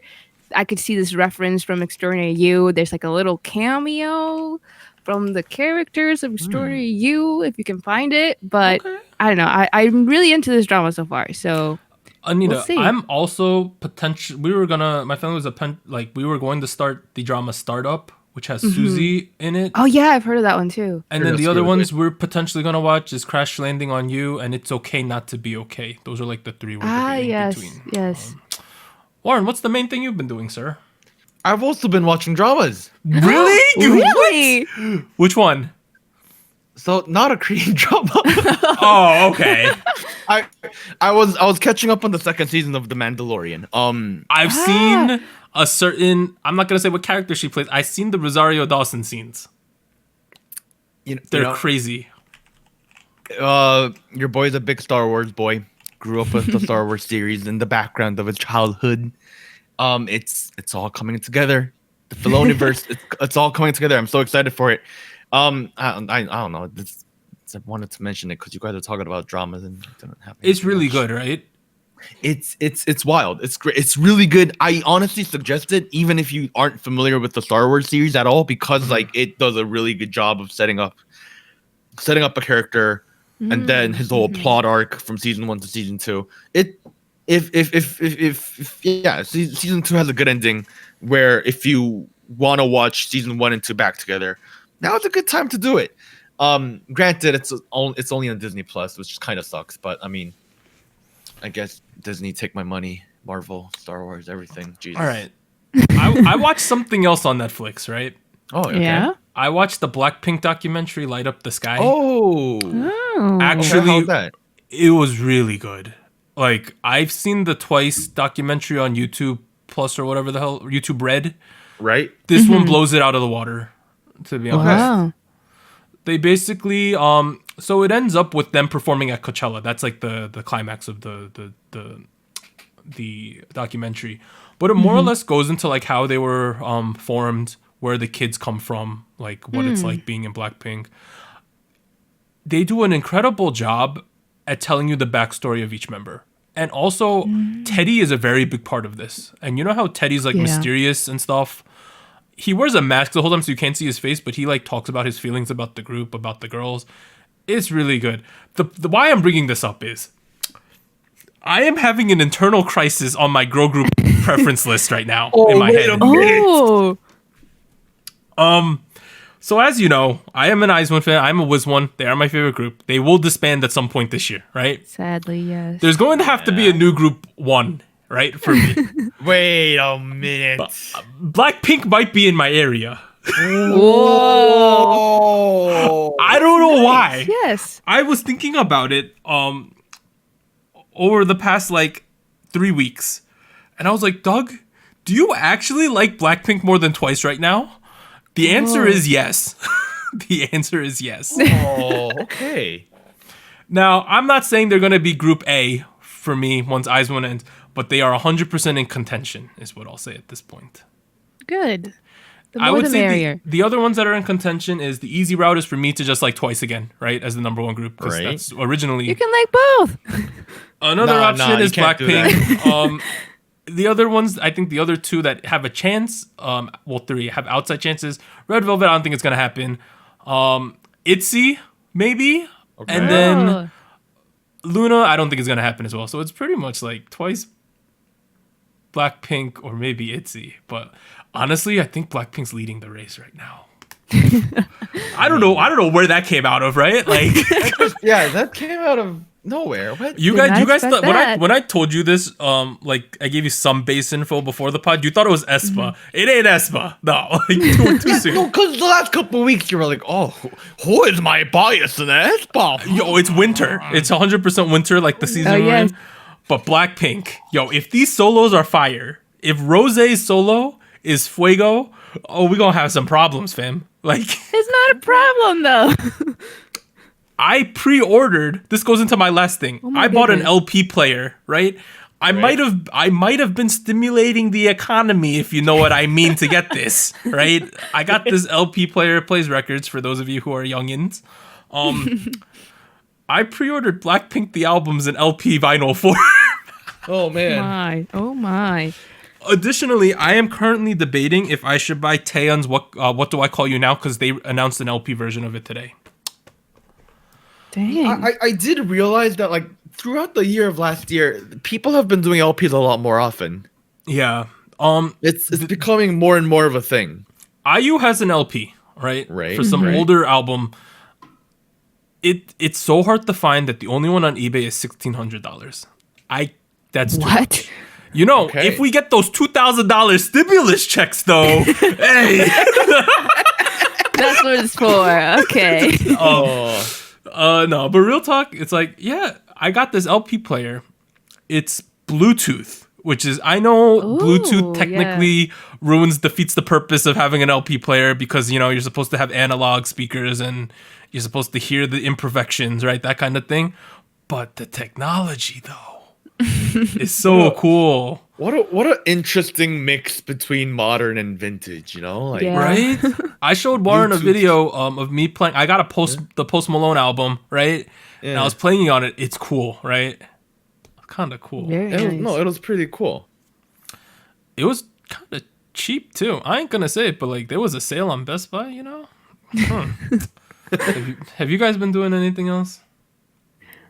I could see this reference from Extraordinary You. There's like a little cameo from the characters of Extraordinary You, if you can find it. But Okay. I don't know. I'm really into this drama so far. So Anita, We'll see. I'm also potential. My family was we were going to start the drama Startup, which has Suzy in it. oh yeah, I've heard of that one too. And then That's the other really ones we're potentially gonna watch is Crash Landing on You and It's Okay Not to Be Okay. Those are like the three we're debating Yes, between. yes. Warren, what's the main thing you've been doing, sir? I've also been watching dramas. Really? Really? Which one? So not a Korean drama. Oh, okay. I was catching up on the second season of The Mandalorian. I've seen a certain. I'm not gonna say what character she plays. I've seen the Rosario Dawson scenes. They're crazy. Your boy's a big Star Wars boy. Grew up with the Star Wars series in the background of his childhood. It's all coming together. The Filoniverse, it's all coming together. I'm so excited for it. I don't know. I wanted to mention it because you guys are talking about dramas and it didn't happen. It's really good, right? It's wild. It's great. It's really good. I honestly suggest it, even if you aren't familiar with the Star Wars series at all, because like it does a really good job of setting up a character and then his whole plot arc from season 1 to season 2. Season 2 has a good ending where if you want to watch season 1 and 2 back together, now is a good time to do it. Granted, it's only on Disney Plus, which kind of sucks, but I mean, I guess Disney, take my money. Marvel, Star Wars, everything. Jesus. All right. I watched something else on Netflix, right? Oh, okay. Yeah. I watched the Blackpink documentary, Light Up the Sky. Oh. Oh. Actually, how's that? it was really good. Like, I've seen the Twice documentary on YouTube Plus or whatever the hell, YouTube Red. Right? This one blows it out of the water, to be honest. Wow. They basically, so it ends up with them performing at Coachella. That's like the climax of the documentary. but it more or less goes into like how they were formed, where the kids come from, like what it's like being in Blackpink. They do an incredible job at telling you the backstory of each member. And also, Teddy is a very big part of this. And you know how Teddy's like mysterious and stuff? He wears a mask the whole time so you can't see his face, but he like talks about his feelings about the group, about the girls. It's really good. The why I'm bringing this up is I am having an internal crisis on my girl group preference list right now in my head. So as you know, I am an IZ*ONE fan. I'm a WIZ*ONE. They are my favorite group. They will disband at some point this year, right? Sadly, yes. There's going to have to be a new group one, right, for me. Wait a minute. Blackpink might be in my area. Whoa. I don't know why. Yes. I was thinking about it over the past like 3 weeks. And I was like, Doug, do you actually like Blackpink more than Twice right now? The answer is yes. The answer is yes. Oh, okay. Now, I'm not saying they're going to be Group A for me once IZ*ONE ends, but they are 100% in contention, is what I'll say at this point. Good. The I more would the say merrier. the other ones that are in contention is the easy route is for me to just like Twice again, right, as the number one group, because Right. that's originally. You can like both. Another option you is can't do Blackpink. The other ones, I think the other two that have a chance, three have outside chances. Red Velvet, I don't think it's gonna happen. ITZY, maybe, and then Oh. Luna, I don't think it's gonna happen as well. So it's pretty much like Twice, Blackpink, or maybe ITZY. But honestly, I think Blackpink's leading the race right now. I don't know where that came out of, right? Like, Yeah, that came out of nowhere. What? you Did not guys expect thought that. when I told you this, like I gave you some base info before the pod, you thought it was aespa. It ain't aespa. No, like too soon. No, because the last couple of weeks you were like, oh, who is my bias in that? Yo, it's winter. It's 100% winter, like the season we're yes. in. But Blackpink, yo, if these solos are fire, if Rosé's solo is fuego, oh, we gonna have some problems, fam. Like, It's not a problem though. I pre-ordered. This goes into my last thing. my I bought an goodness. LP player, right? I might have been stimulating the economy, if you know what I mean, to get this, right? I got this LP player, it plays records for those of you who are youngins. I pre-ordered Blackpink the albums in LP vinyl form. Oh man. My. Oh my. Additionally, I am currently debating if I should buy Taeyeon's What Do I Call You Now, because they announced an LP version of it today. Dang. I did realize that like throughout the year of last year, people have been doing LPs a lot more often. Yeah. It's becoming more and more of a thing. IU has an LP, right? Right, For some right. older album. It's so hard to find that the only one on eBay is $1,600. That's too What? much. You know, Okay. if we get those $2,000 stimulus checks, though, hey, That's what it's for. Okay. no, but real talk, it's like, yeah, I got this LP player. It's Bluetooth, which is, I know Bluetooth technically defeats the purpose of having an LP player because, you know, you're supposed to have analog speakers and you're supposed to hear the imperfections, right? That kind of thing. But the technology, though, is so cool. What an interesting mix between modern and vintage, you know? Like Yeah. Right? I showed Warren a Bluetooth. video of me playing. I got the Post Malone album, right? And I Yeah. was playing on it. It's cool, right? Kind of cool. Very nice. it was pretty cool. It was kind of cheap too. I ain't gonna say it, but like there was a sale on Best Buy, you know? Have you guys been doing anything else?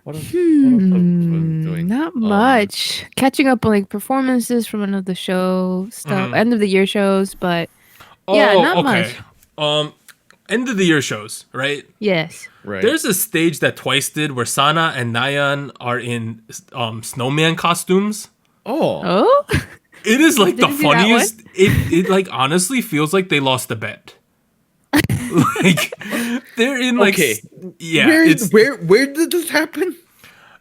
What have been doing? Not much. Catching up on like performances from end of the show stuff, end of the year shows, but yeah, not much. End of the year shows, right? Yes. Right. There's a stage that Twice did where Sana and Taeyeon are in snowman costumes. oh. Oh. It is like the Did you see that funniest. It like honestly feels like they lost a bet. Like they're in like Okay. yeah. Where did this happen?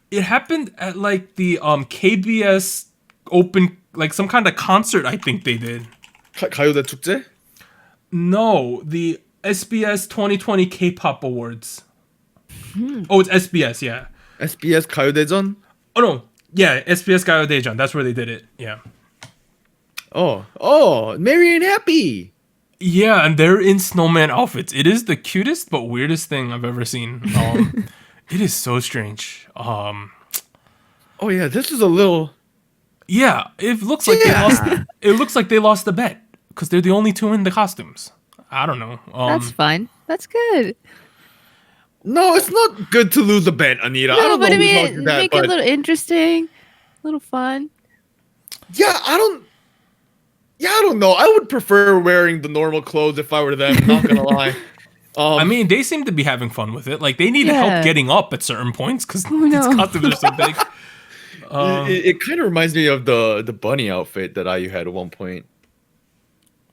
It happened at like the KBS open, like some kind of concert. I think they did. 가요대 축제? No, the SBS 2020 Kpop Awards. Oh, it's SBS. Yeah. SBS 가요대전? Oh no. Yeah, SBS Gayo Daejeon. That's where they did it. Yeah. Oh, merry and happy. Yeah, and they're in snowman outfits. It is the cutest but weirdest thing I've ever seen. It is so strange. Oh yeah, this is a little. Yeah, it looks like they lost. It looks like they lost the bet because they're the only two in the costumes. I don't know. That's fun. That's good. No, it's not good to lose a bet, Anita. I No, don't but know I who mean, taught you that, make it a little interesting, a little fun. Yeah, I don't know. I would prefer wearing the normal clothes if I were them. Not gonna lie. I mean, they seem to be having fun with it. Like they need Yeah. help getting up at certain points because no. these costumes are so big. It kind of reminds me of the bunny outfit that IU had at one point.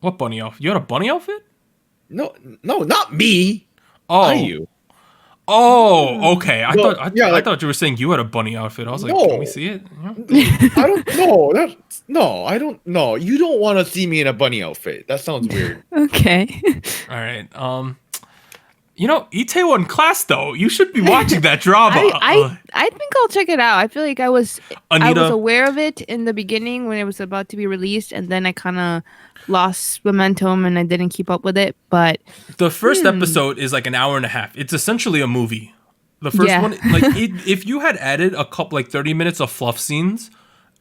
What bunny outfit? You had a bunny outfit? No, not me. Oh, IU. Oh, okay. I No, thought yeah, I like- thought you were saying you had a bunny outfit. I was like, No. can we see it? Yeah. I don't know. I don't know. You don't want to see me in a bunny outfit. That sounds weird. Okay. All right. Itaewon Class though. You should be watching that drama. I think I'll check it out. I feel like I was Anita- aware of it in the beginning when it was about to be released, and then I kind of lost momentum and I didn't keep up with it. But The first episode is like an hour and a half. It's essentially a movie. The first one, like if you had added a couple, like 30 minutes of fluff scenes,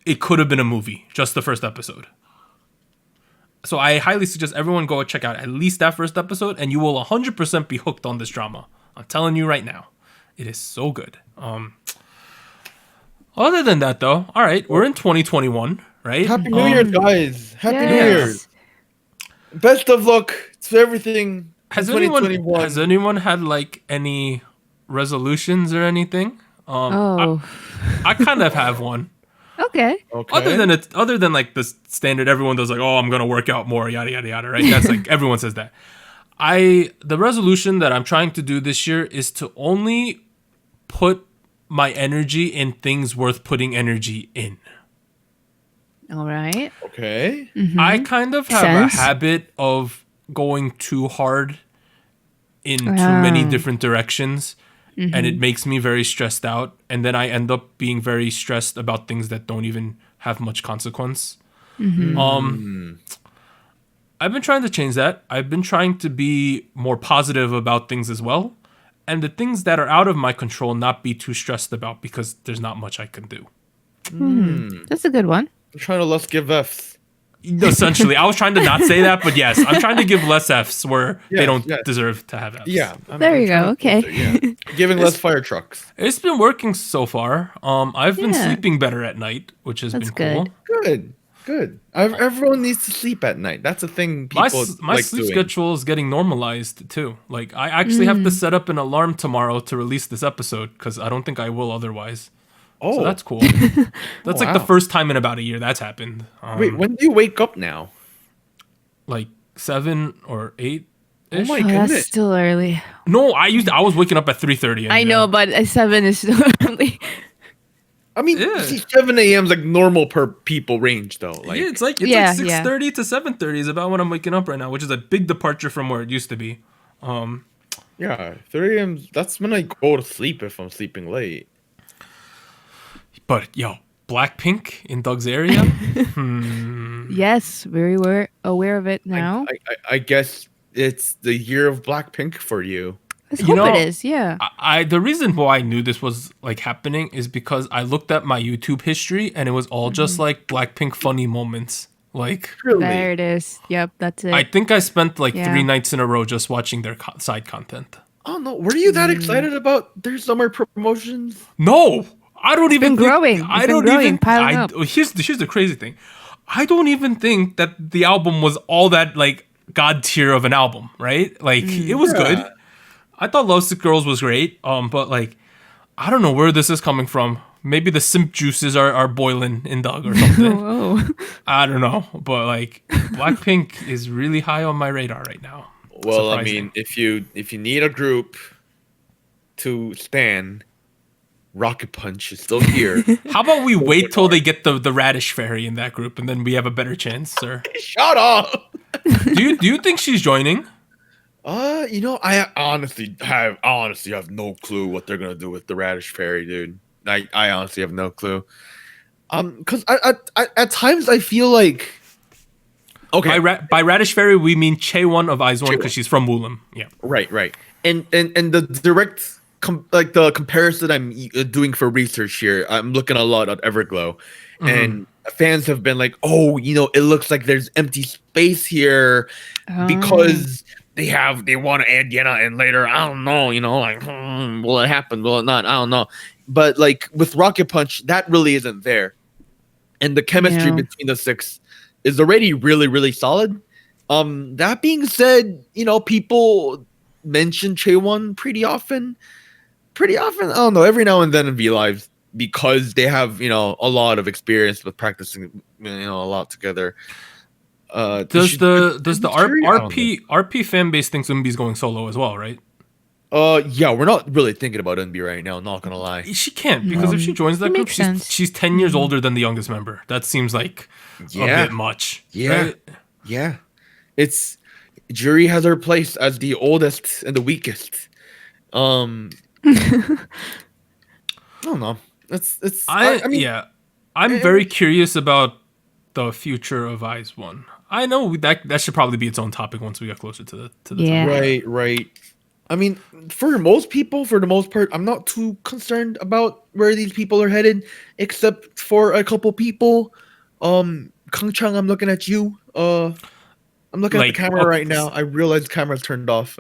it could have been a movie. Just the first episode. So I highly suggest everyone go check out at least that first episode, and you will 100% be hooked on this drama. I'm telling you right now, it is so good. Other than that, though, all right, we're in 2021, right? Happy New Year, guys. Happy New Yes. Year. Best of luck to everything. Has in 2021. anyone had like any resolutions or anything? I kind of have one. Okay. Okay. Other than like the standard, everyone does like, oh, I'm gonna work out more, yada yada yada, right? That's like everyone says that. The resolution that I'm trying to do this year is to only put my energy in things worth putting energy in. All right. Okay. I kind of have Sense. a habit of going too hard in too many different directions. And it makes me very stressed out. And then I end up being very stressed about things that don't even have much consequence. I've been trying to change that. I've been trying to be more positive about things as well. And the things that are out of my control, not be too stressed about because there's not much I can do. That's a good one. I'm trying to less give Fs. Essentially, I was trying to not say that, but yes, I'm trying to give less Fs where they Yes, don't yes. deserve to have Fs. Yeah. There you go. Okay. Yeah. Giving less fire trucks. It's been working so far. I've been Yeah. sleeping better at night, which has That's been cool. good. Good. Everyone needs to sleep at night. That's a thing My people like sleep doing. schedule is getting normalized too. Like I actually have to set up an alarm tomorrow to release this episode because I don't think I will otherwise. Oh, So that's cool. That's like the wow. first time in about a year that's happened. Wait, when do you wake up now? Like 7 or 8. Oh my Oh, goodness. that's still early. No, I was waking up at 3:30. I know, but 7 is still early. I mean, Yeah. see, 7 a.m. is like normal per people range though. Like, Yeah, it's like Yeah, 6:30 to 7:30 is about when I'm waking up right now, which is a big departure from where it used to be. yeah, 3 a.m. That's when I go to sleep if I'm sleeping late. But yo, Blackpink in Doug's area. Yes, very aware of it now. I guess it's the year of Blackpink for you. Let's you hope know, it is. Yeah. I the reason why I knew this was like happening is because I looked at my YouTube history and it was all just like Blackpink funny moments. Like Really? There it is. Yep, that's it. I think I spent like Yeah. 3 nights in a row just watching their side content. Oh no, were you that excited about their summer promotions? No, I don't even. been think- growing. I It's been don't growing, even. piling up. Here's the crazy thing. I don't even think that the album was all that like god tier of an album, right? Like it was good. I thought Lovesick Girls was great. But like I don't know where this is coming from. Maybe the simp juices are boiling in Doug or something. Whoa. I don't know. But like Blackpink is really high on my radar right now. Well, I Surprising. mean, if you need a group to stan, Rocket Punch is still here. How about we wait till they get the Radish Fairy in that group and then we have a better chance, sir? Shut up. Do you think she's joining? I honestly have no clue what they're gonna do with the Radish Fairy, dude. I honestly have no clue. Because at times I feel like Okay. By Radish Fairy, we mean Chaewon of IZ*ONE because she's from Woollim. Yeah. Right. And the direct the comparison I'm doing for research here, I'm looking a lot at Everglow, and fans have been like, "Oh, it looks like there's empty space here because they want to add Yena in later. I don't know, will it happen? Will it not? I don't know." But like with Rocket Punch, that really isn't there, and the chemistry between the 6 is already really, really solid. That being said, people mention Chaewon pretty often. I don't know, every now and then in V Lives, because they have a lot of experience with practicing a lot together. Does the RP fan base thinks Eunbi's going solo as well, right? Yeah, we're not really thinking about Eunbi right now, not gonna lie. She can't, because if she joins that group, she's 10 years older than the youngest member. That seems like a bit much. Yeah. Right? Yeah. It's Jury has her place as the oldest and the weakest. I don't know. I'm very curious about the future of IZ*ONE. I know that should probably be its own topic once we get closer to the time. Right. I mean, for most people, for the most part, I'm not too concerned about where these people are headed, except for a couple people. Kang Chang, I'm looking at you. I'm looking at the camera right now. I realized the camera's turned off.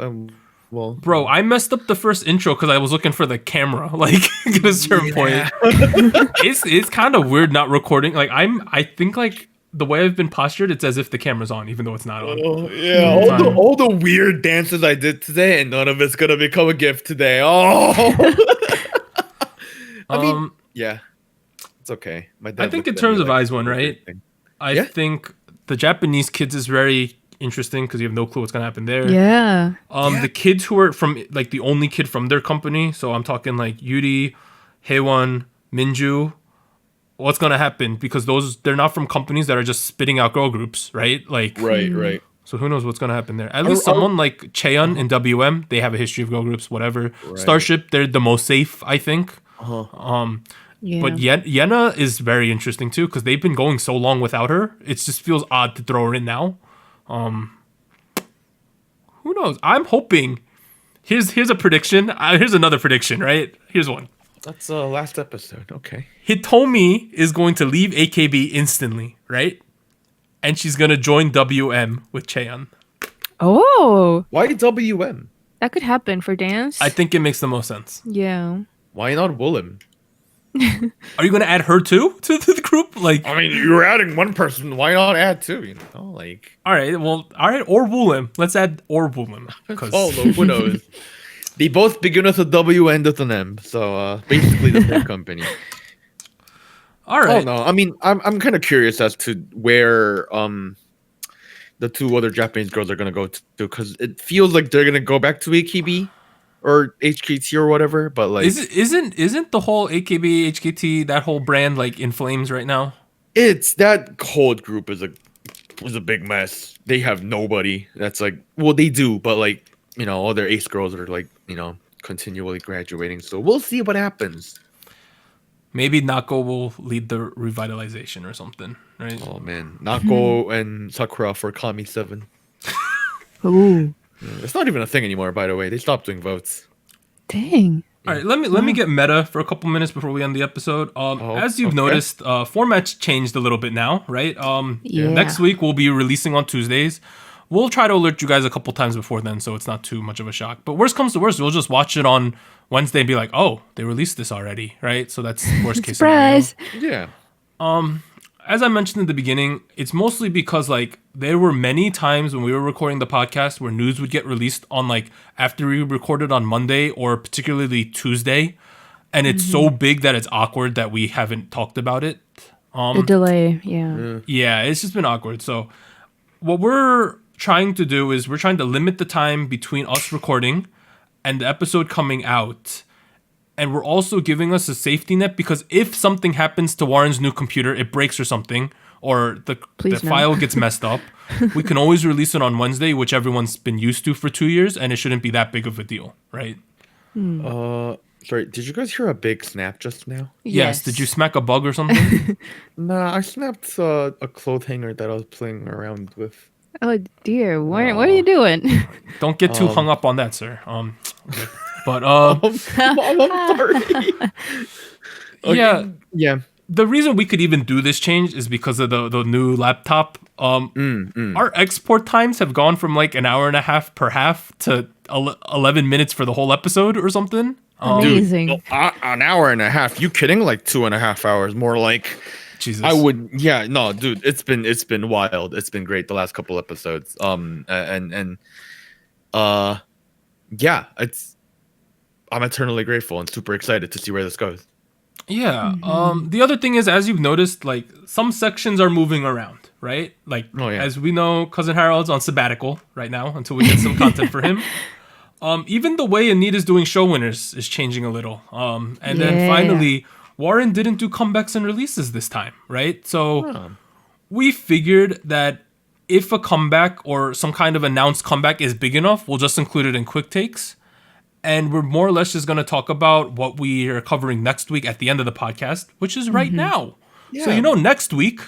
Well, bro, I messed up the first intro because I was looking for the camera. Like at a certain point, it's kind of weird not recording. Like I think like the way I've been postured, it's as if the camera's on, even though it's not on. Oh, yeah, all the weird dances I did today, and none of it's gonna become a gift today. Oh, I mean, yeah, it's okay. I think in terms of IZ*ONE, right? I think the Japanese kids is very interesting because you have no clue what's gonna happen there. Yeah. The kids who are from like the only kid from their company, so I'm talking like Yuri, Haewon, Minju. What's gonna happen? Because they're not from companies that are just spitting out girl groups, right? Like right. So who knows what's gonna happen there? At least someone like Taeyeon in WM, they have a history of girl groups, whatever. Right. Starship, they're the most safe, I think. Yeah. But Yena is very interesting too because they've been going so long without her. It just feels odd to throw her in now. Who knows? I'm hoping. Here's a prediction. Here's another prediction. Right? Here's one. That's last episode. Okay. Hitomi is going to leave AKB instantly, right? And she's gonna join WM with Taeyeon. Oh. Why WM? That could happen for dance. I think it makes the most sense. Yeah. Why not Woollim? Are you gonna add her too to the group? Like, I mean, you're adding one person. Why not add two? All right, or Woollim. Let's add or Woollim. Who knows? They both begin with a W and with an M, so basically the same company. All right. Oh no, I mean, I'm kind of curious as to where the two other Japanese girls are gonna go to, because it feels like they're gonna go back to AKB. Or HKT or whatever, but like isn't the whole AKB HKT that whole brand like in flames right now? It's that whole group was a big mess. They have nobody that's like, well, they do, but like all their ace girls are like continually graduating. So we'll see what happens. Maybe Nako will lead the revitalization or something, right? Oh man, Nako and Sakura for Kami 7. Ooh. It's not even a thing anymore, by the way. They stopped doing votes. Dang. All right, let me get meta for a couple minutes before we end the episode. As you've noticed, formats changed a little bit now, right? Next week we'll be releasing on Tuesdays. We'll try to alert you guys a couple times before then, so it's not too much of a shock. But worst comes to worst, we'll just watch it on Wednesday and be like, oh, they released this already, right? So that's worst case Surprise. Scenario. Yeah. As I mentioned in the beginning, it's mostly because like there were many times when we were recording the podcast where news would get released on like after we recorded on Monday or particularly Tuesday, and it's so big that it's awkward that we haven't talked about it. The delay, yeah. Yeah, it's just been awkward. So what we're trying to do is we're trying to limit the time between us recording and the episode coming out. And we're also giving us a safety net because if something happens to Warren's new computer, it breaks or something, or the file gets messed up, we can always release it on Wednesday, which everyone's been used to for 2 years, and it shouldn't be that big of a deal, right? Sorry, did you guys hear a big snap just now? Yes. Did you smack a bug or something? Nah, I snapped a cloth hanger that I was playing around with. Oh dear, what are you doing? Don't get too hung up on that, sir. Okay. But I'm sorry. yeah. Yeah. The reason we could even do this change is because of the new laptop. Our export times have gone from like an hour and a half per half to 11 minutes for the whole episode or something. Amazing. Dude, an hour and a half. You kidding? Like 2.5 hours. More like Jesus. I would. Yeah. No, dude. It's been wild. It's been great the last couple episodes. Yeah. I'm eternally grateful and super excited to see where this goes. Yeah. The other thing is, as you've noticed, like some sections are moving around, right? Like as we know, Cousin Harold's on sabbatical right now until we get some content for him. Even the way Anita's doing show winners is changing a little. And then finally, Warren didn't do comebacks and releases this time, right? So we figured that if a comeback or some kind of announced comeback is big enough, we'll just include it in quick takes. And we're more or less just going to talk about what we are covering next week at the end of the podcast, which is right now. Yeah. So, next week,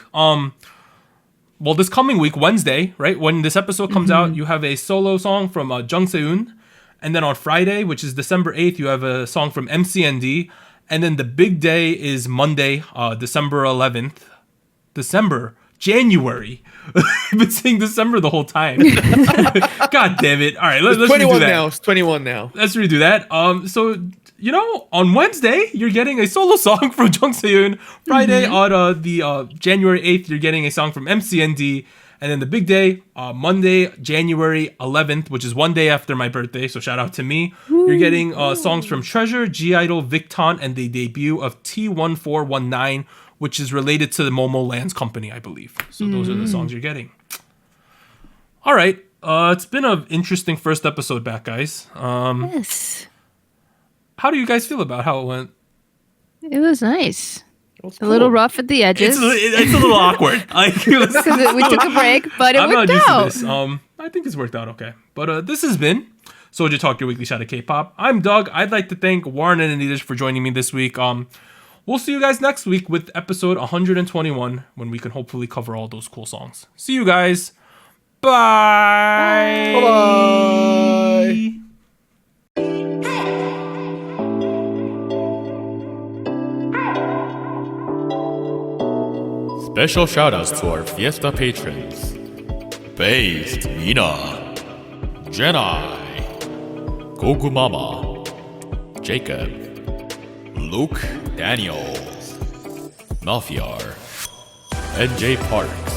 this coming week, Wednesday, right? When this episode comes out, you have a solo song from Jung Se-eun. And then on Friday, which is December 8th, you have a song from MCND. And then the big day is Monday, December 11th. January. I've been saying December the whole time. God damn it. All right, let's 21 redo that. now. It's 21 now. Let's redo that. So, on Wednesday, you're getting a solo song from Jung Se-eun. Friday, on the January 8th, you're getting a song from MCND. And then the big day, Monday, January 11th, which is one day after my birthday, so shout out to me. You're getting songs from Treasure, G-Idol, Victon, and the debut of T1419, which is related to the Momo Lands company, I believe. So those are the songs you're getting. All right. It's been an interesting first episode back, guys. Yes. How do you guys feel about how it went? It was nice. A little rough at the edges. It's a little awkward. Because we took a break, but it worked out. Used to this. I think it's worked out okay. But this has been SojuTalk, your weekly shot of K-pop. I'm Doug. I'd like to thank Warren and Anita for joining me this week. We'll see you guys next week with episode 121 when we can hopefully cover all those cool songs. See you guys. Bye. Bye. Special shoutouts to our Fiesta patrons: Based, Mina, Jenai, Goku Mama, Jacob, Luke Daniels, Malfiar, NJ Parks,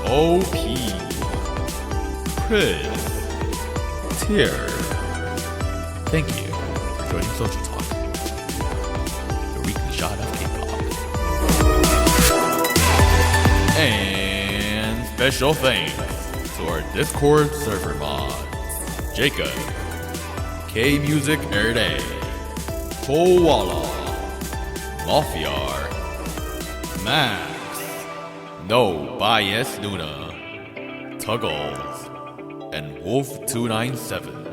OP, Chris, Tier. Thank you for joining SojuTalk, the weekly shot of K-pop. And special thanks to our Discord server mods: Jacob, K Music Erday, Koala, Malfiar, Max, No Bias Luna, Tuggles, and Wolf297.